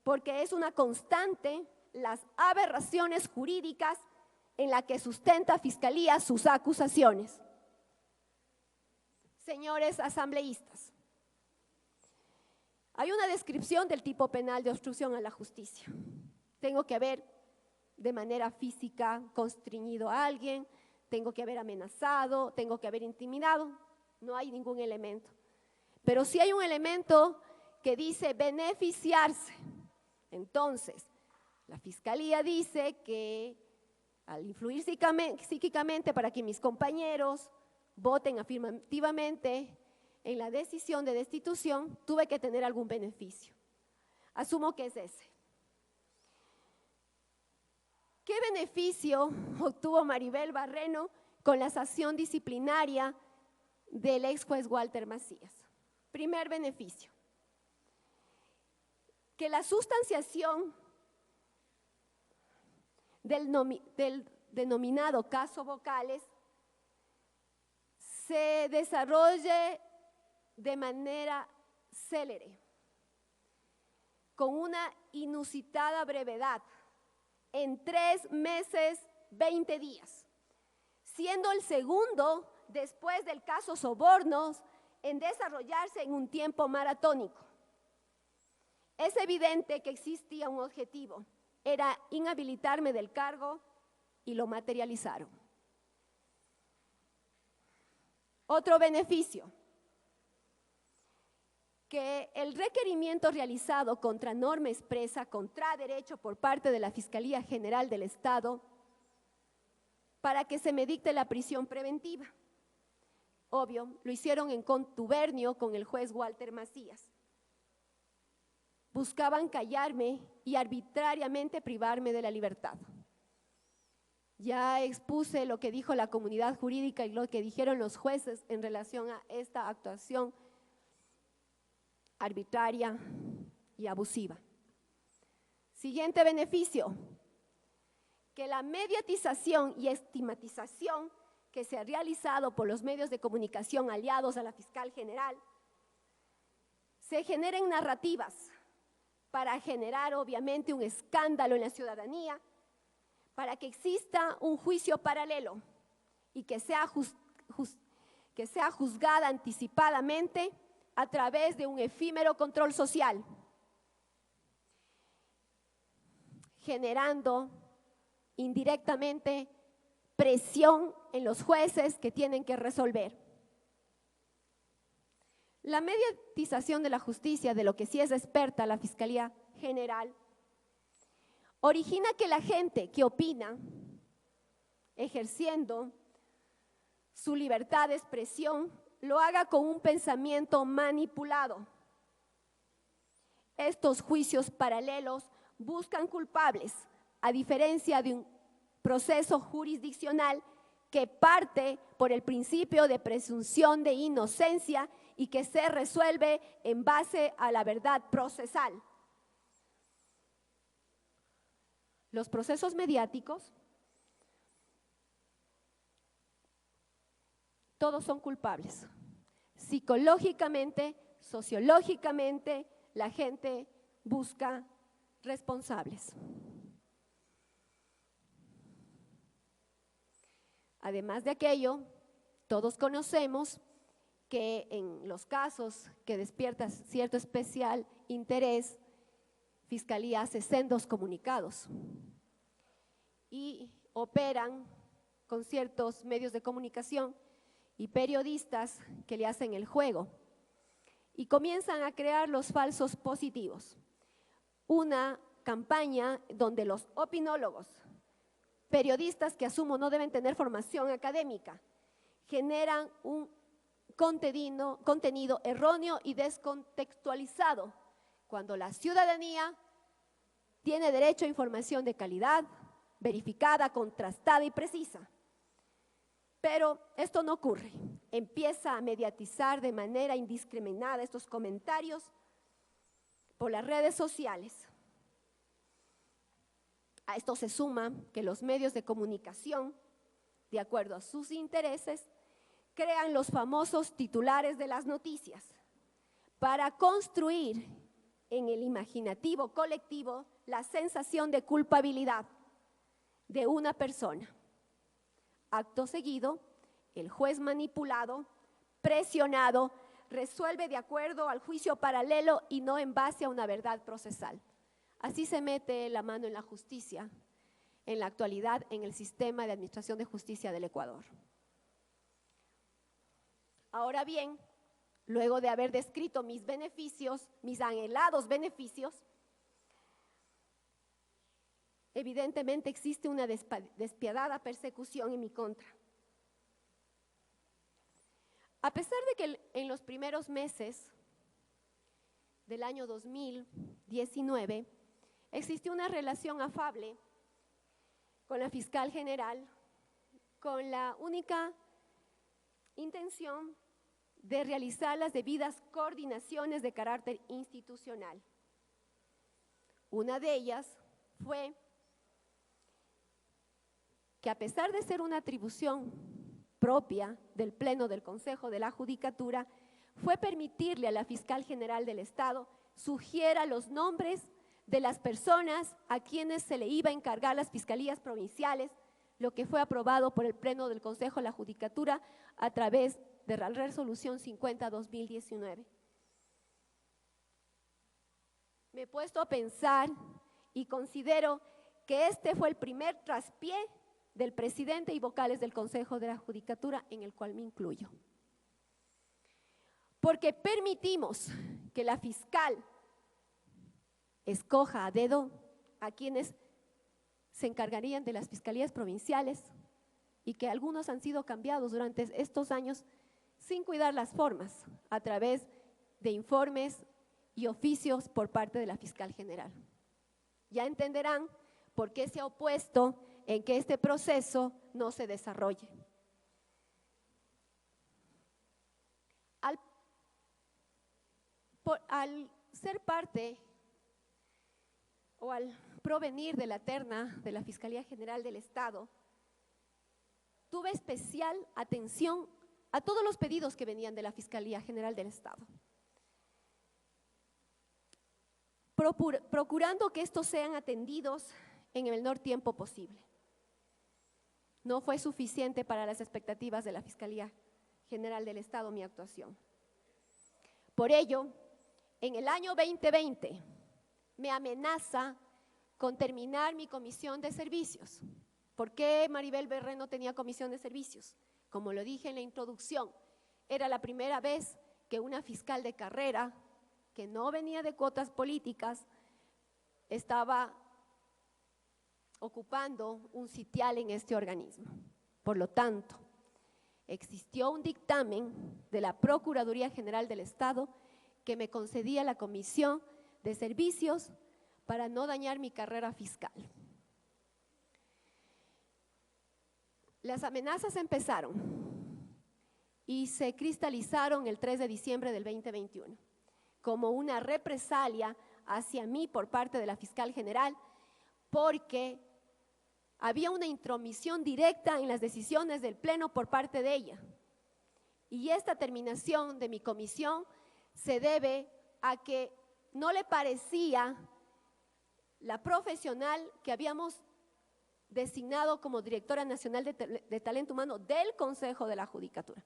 porque es una constante, las aberraciones jurídicas en la que sustenta Fiscalía sus acusaciones. Señores asambleístas, hay una descripción del tipo penal de obstrucción a la justicia. Tengo que haber de manera física constreñido a alguien, tengo que haber amenazado, tengo que haber intimidado, no hay ningún elemento. Pero sí hay un elemento que dice beneficiarse. Entonces, la Fiscalía dice que al influir psíquicamente para que mis compañeros voten afirmativamente en la decisión de destitución, tuve que tener algún beneficio. Asumo que es ese. ¿Qué beneficio obtuvo Maribel Barreno con la sanción disciplinaria del ex juez Walter Macías? Primer beneficio, que la sustanciación del denominado caso Vocales se desarrolle de manera célere, con una inusitada brevedad, en 3 meses, 20 días, siendo el segundo, después del caso Sobornos, en desarrollarse en un tiempo maratónico. Es evidente que existía un objetivo, era inhabilitarme del cargo y lo materializaron. Otro beneficio, que el requerimiento realizado contra norma expresa, contra derecho por parte de la Fiscalía General del Estado, para que se me dicte la prisión preventiva. Obvio, lo hicieron en contubernio con el juez Walter Macías. Buscaban callarme y arbitrariamente privarme de la libertad. Ya expuse lo que dijo la comunidad jurídica y lo que dijeron los jueces en relación a esta actuación arbitraria y abusiva. Siguiente beneficio, que la mediatización y estigmatización que se ha realizado por los medios de comunicación aliados a la fiscal general se generen narrativas para generar obviamente un escándalo en la ciudadanía, para que exista un juicio paralelo y que sea juzgada anticipadamente a través de un efímero control social, generando indirectamente presión en los jueces que tienen que resolver. La mediatización de la justicia, de lo que sí es experta la Fiscalía General, origina que la gente que opina, ejerciendo su libertad de expresión, lo haga con un pensamiento manipulado. Estos juicios paralelos buscan culpables, a diferencia de un proceso jurisdiccional que parte por el principio de presunción de inocencia y que se resuelve en base a la verdad procesal. Los procesos mediáticos, todos son culpables. Psicológicamente, sociológicamente, la gente busca responsables. Además de aquello, todos conocemos que en los casos que despiertan cierto especial interés, Fiscalía hace sendos comunicados y operan con ciertos medios de comunicación y periodistas que le hacen el juego y comienzan a crear los falsos positivos. Una campaña donde los opinólogos, periodistas que asumo no deben tener formación académica, generan un contenido erróneo y descontextualizado, cuando la ciudadanía tiene derecho a información de calidad, verificada, contrastada y precisa. Pero esto no ocurre. Empieza a mediatizar de manera indiscriminada estos comentarios por las redes sociales. A esto se suma que los medios de comunicación, de acuerdo a sus intereses, crean los famosos titulares de las noticias para construir en el imaginativo colectivo la sensación de culpabilidad de una persona. Acto seguido, el juez manipulado, presionado, resuelve de acuerdo al juicio paralelo y no en base a una verdad procesal. Así se mete la mano en la justicia en la actualidad en el sistema de administración de justicia del Ecuador. Ahora bien, luego de haber descrito mis beneficios, mis anhelados beneficios, evidentemente existe una despiadada persecución en mi contra. A pesar de que en los primeros meses del año 2019 existió una relación afable con la fiscal general, con la única intención de realizar las debidas coordinaciones de carácter institucional. Una de ellas fue que, a pesar de ser una atribución propia del Pleno del Consejo de la Judicatura, fue permitirle a la fiscal general del Estado sugiera los nombres de las personas a quienes se le iba a encargar las fiscalías provinciales, lo que fue aprobado por el Pleno del Consejo de la Judicatura a través de la Resolución 50/2019. Me he puesto a pensar y considero que este fue el primer traspié del presidente y vocales del Consejo de la Judicatura, en el cual me incluyo. Porque permitimos que la fiscal escoja a dedo a quienes se encargarían de las fiscalías provinciales y que algunos han sido cambiados durante estos años sin cuidar las formas, a través de informes y oficios por parte de la fiscal general. Ya entenderán por qué se ha opuesto en que este proceso no se desarrolle. Al ser parte o al provenir de la terna de la Fiscalía General del Estado, tuve especial atención a todos los pedidos que venían de la Fiscalía General del Estado, procurando que estos sean atendidos en el menor tiempo posible. No fue suficiente para las expectativas de la Fiscalía General del Estado mi actuación. Por ello, en el año 2020 me amenaza con terminar mi comisión de servicios. ¿Por qué Maribel Berré no tenía comisión de servicios? Como lo dije en la introducción, era la primera vez que una fiscal de carrera, que no venía de cuotas políticas, estaba ocupando un sitial en este organismo. Por lo tanto, existió un dictamen de la Procuraduría General del Estado que me concedía la comisión de servicios para no dañar mi carrera fiscal. Las amenazas empezaron y se cristalizaron el 3 de diciembre del 2021 como una represalia hacia mí por parte de la fiscal general, porque había una intromisión directa en las decisiones del Pleno por parte de ella. Y esta terminación de mi comisión se debe a que no le parecía la profesional que habíamos designado como directora nacional de talento humano del Consejo de la Judicatura,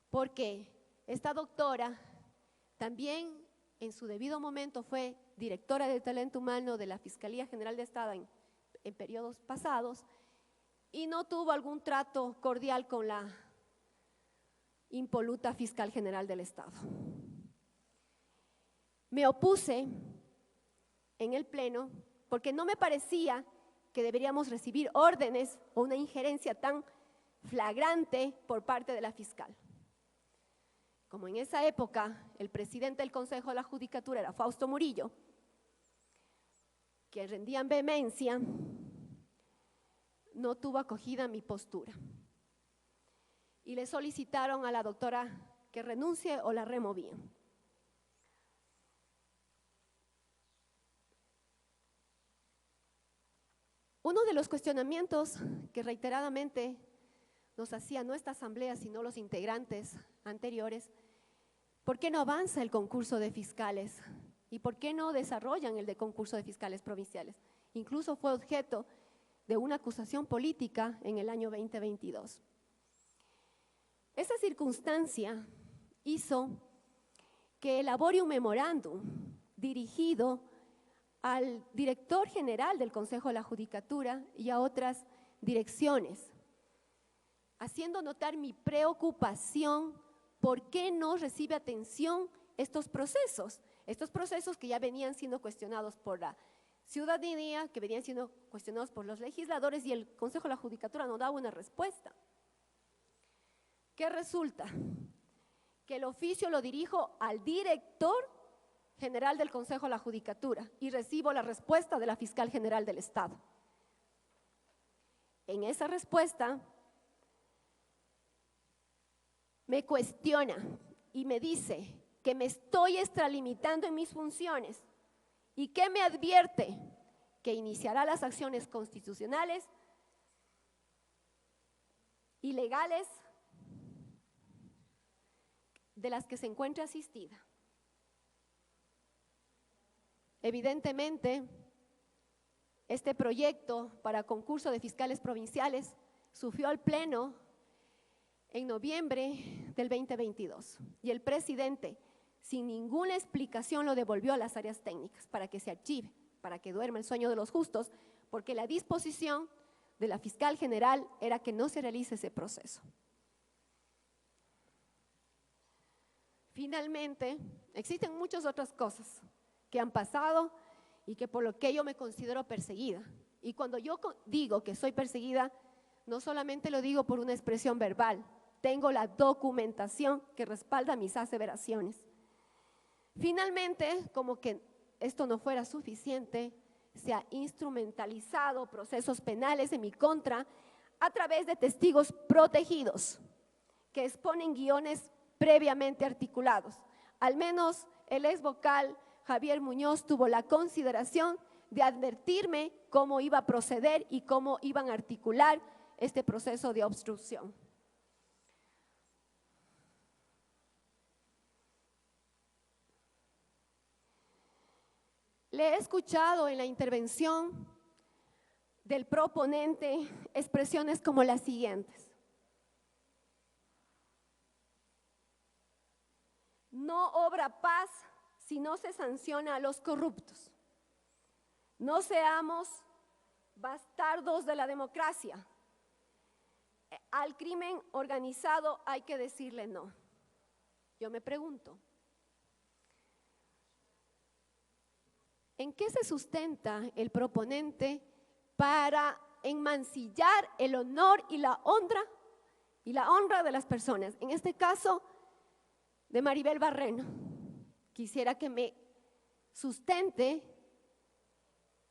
porque esta doctora también en su debido momento fue directora de talento humano de la Fiscalía General de Estado en periodos pasados y no tuvo algún trato cordial con la impoluta fiscal general del Estado. Me opuse en el Pleno porque no me parecía que deberíamos recibir órdenes o una injerencia tan flagrante por parte de la fiscal. Como en esa época el presidente del Consejo de la Judicatura era Fausto Murillo, que rendían vehemencia, no tuvo acogida mi postura. Y le solicitaron a la doctora que renuncie o la removían. Uno de los cuestionamientos que reiteradamente nos hacía no esta asamblea, sino los integrantes anteriores, ¿por qué no avanza el concurso de fiscales ¿Y por qué no desarrollan el de concurso de fiscales provinciales? Incluso fue objeto de una acusación política en el año 2022. Esa circunstancia hizo que elabore un memorándum dirigido al director general del Consejo de la Judicatura y a otras direcciones, haciendo notar mi preocupación por qué no recibe atención estos procesos que ya venían siendo cuestionados por la ciudadanía, que venían siendo cuestionados por los legisladores, y el Consejo de la Judicatura no daba una respuesta. ¿Qué resulta? Que el oficio lo dirijo al director general del Consejo de la Judicatura y recibo la respuesta de la fiscal general del Estado. En esa respuesta me cuestiona y me dice que me estoy extralimitando en mis funciones y que me advierte que iniciará las acciones constitucionales y legales de las que se encuentra asistida. Evidentemente, este proyecto para concurso de fiscales provinciales sufrió al Pleno en noviembre del 2022 y el presidente, sin ninguna explicación, lo devolvió a las áreas técnicas para que se archive, para que duerma el sueño de los justos, porque la disposición de la fiscal general era que no se realice ese proceso. Finalmente, existen muchas otras cosas que han pasado y que por lo que yo me considero perseguida. Y cuando yo digo que soy perseguida, no solamente lo digo por una expresión verbal, tengo la documentación que respalda mis aseveraciones. Finalmente, como que esto no fuera suficiente, se ha instrumentalizado procesos penales en mi contra a través de testigos protegidos que exponen guiones previamente articulados. Al menos el ex vocal Javier Muñoz tuvo la consideración de advertirme cómo iba a proceder y cómo iban a articular este proceso de obstrucción. Le he escuchado en la intervención del proponente expresiones como las siguientes: no obra paz si no se sanciona a los corruptos. No seamos bastardos de la democracia. Al crimen organizado hay que decirle no. Yo me pregunto, ¿en qué se sustenta el proponente para enmancillar el honor y la honra de las personas? En este caso, de Maribel Barreno. Quisiera que me sustente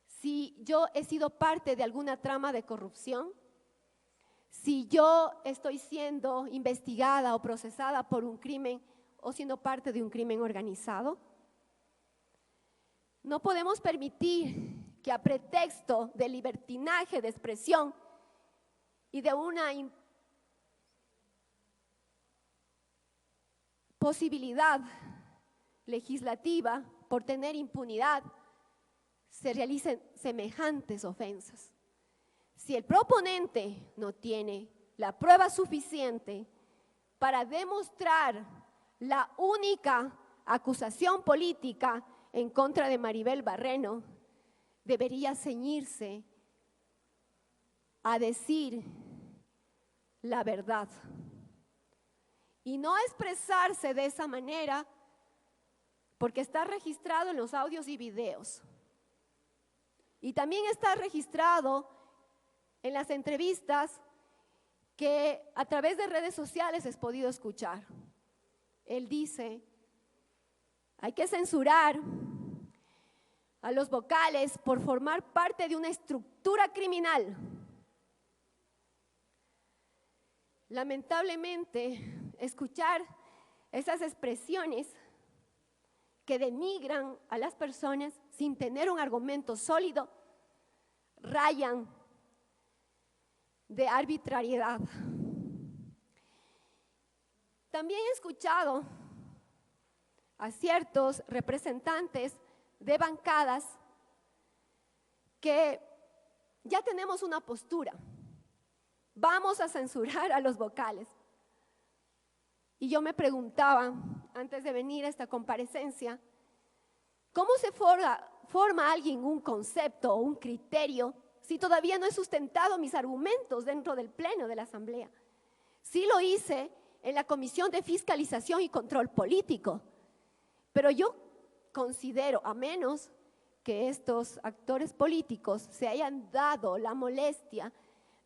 si yo he sido parte de alguna trama de corrupción, si yo estoy siendo investigada o procesada por un crimen o siendo parte de un crimen organizado. No podemos permitir que a pretexto de libertinaje de expresión y de una posibilidad legislativa por tener impunidad se realicen semejantes ofensas. Si el proponente no tiene la prueba suficiente para demostrar la única acusación política en contra de Maribel Barreno, debería ceñirse a decir la verdad y no expresarse de esa manera, porque está registrado en los audios y videos. Y también está registrado en las entrevistas que a través de redes sociales he podido escuchar. Él dice: hay que censurar a los vocales por formar parte de una estructura criminal. Lamentablemente, escuchar esas expresiones que denigran a las personas sin tener un argumento sólido, rayan de arbitrariedad. También he escuchado a ciertos representantes de bancadas que ya tenemos una postura. Vamos a censurar a los vocales. Y yo me preguntaba, antes de venir a esta comparecencia, ¿cómo se forma alguien un concepto o un criterio si todavía no he sustentado mis argumentos dentro del Pleno de la Asamblea? Sí lo hice en la Comisión de Fiscalización y Control Político, pero yo considero, a menos que estos actores políticos se hayan dado la molestia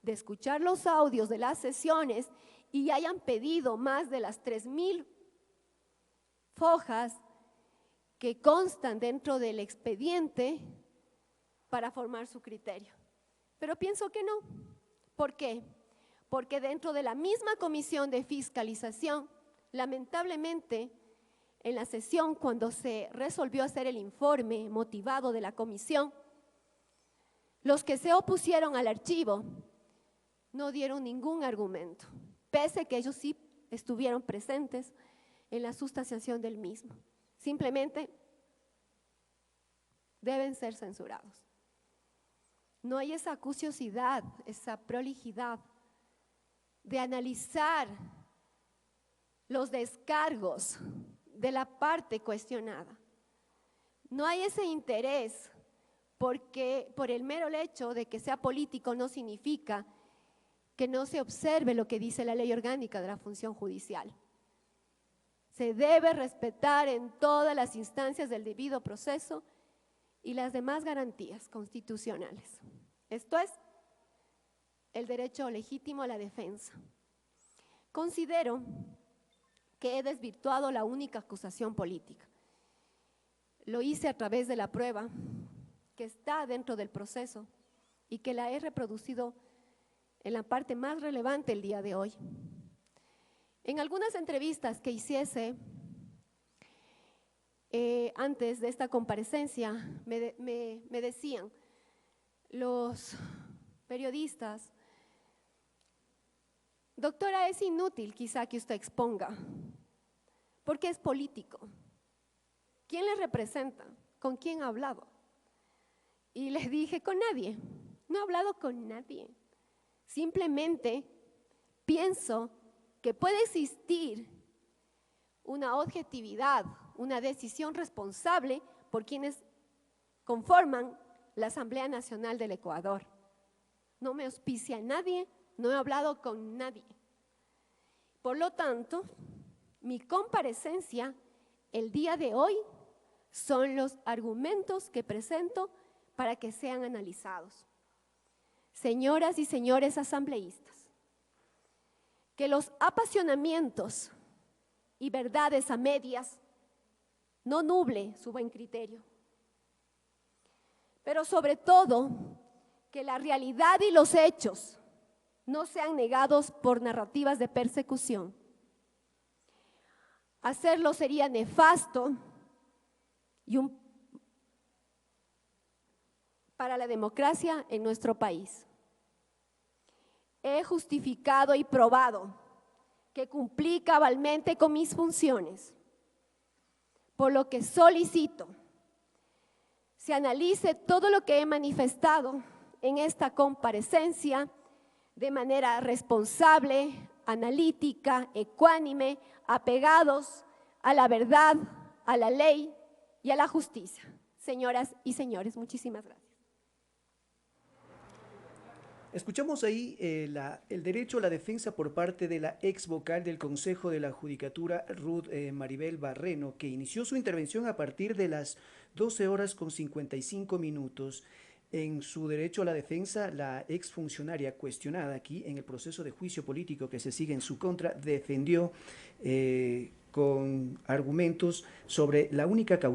de escuchar los audios de las sesiones y hayan pedido más de las 3.000 fojas que constan dentro del expediente para formar su criterio. Pero pienso que no. ¿Por qué? Porque dentro de la misma Comisión de Fiscalización, lamentablemente, en la sesión cuando se resolvió hacer el informe motivado de la comisión, los que se opusieron al archivo no dieron ningún argumento, pese a que ellos sí estuvieron presentes en la sustanciación del mismo. Simplemente deben ser censurados. No hay esa acuciosidad, esa prolijidad de analizar los descargos de la parte cuestionada. No hay ese interés porque por el mero hecho de que sea político no significa que no se observe lo que dice la ley orgánica de la función judicial. Se debe respetar en todas las instancias del debido proceso y las demás garantías constitucionales. Esto es el derecho legítimo a la defensa. Considero que he desvirtuado la única acusación política. Lo hice a través de la prueba que está dentro del proceso y que la he reproducido en la parte más relevante el día de hoy. En algunas entrevistas que hiciese antes de esta comparecencia, me decían los periodistas: doctora, es inútil quizá que usted exponga, porque es político. ¿Quién le representa? ¿Con quién ha hablado? Y les dije, con nadie, no he hablado con nadie. Simplemente pienso que puede existir una objetividad, una decisión responsable por quienes conforman la Asamblea Nacional del Ecuador. No me auspicia nadie, no he hablado con nadie. Por lo tanto, mi comparecencia el día de hoy son los argumentos que presento para que sean analizados. Señoras y señores asambleístas, que los apasionamientos y verdades a medias no nuble su buen criterio, pero sobre todo que la realidad y los hechos no sean negados por narrativas de persecución. Hacerlo sería nefasto y para la democracia en nuestro país. He justificado y probado que cumplí cabalmente con mis funciones, por lo que solicito se analice todo lo que he manifestado en esta comparecencia de manera responsable, analítica, ecuánime, apegados a la verdad, a la ley y a la justicia. Señoras y señores, muchísimas gracias. Escuchamos ahí el derecho a la defensa por parte de la ex vocal del Consejo de la Judicatura, Ruth Maribel Barreno, que inició su intervención a partir de las 12:55. En su derecho a la defensa, la exfuncionaria cuestionada aquí en el proceso de juicio político que se sigue en su contra, defendió con argumentos sobre la única causa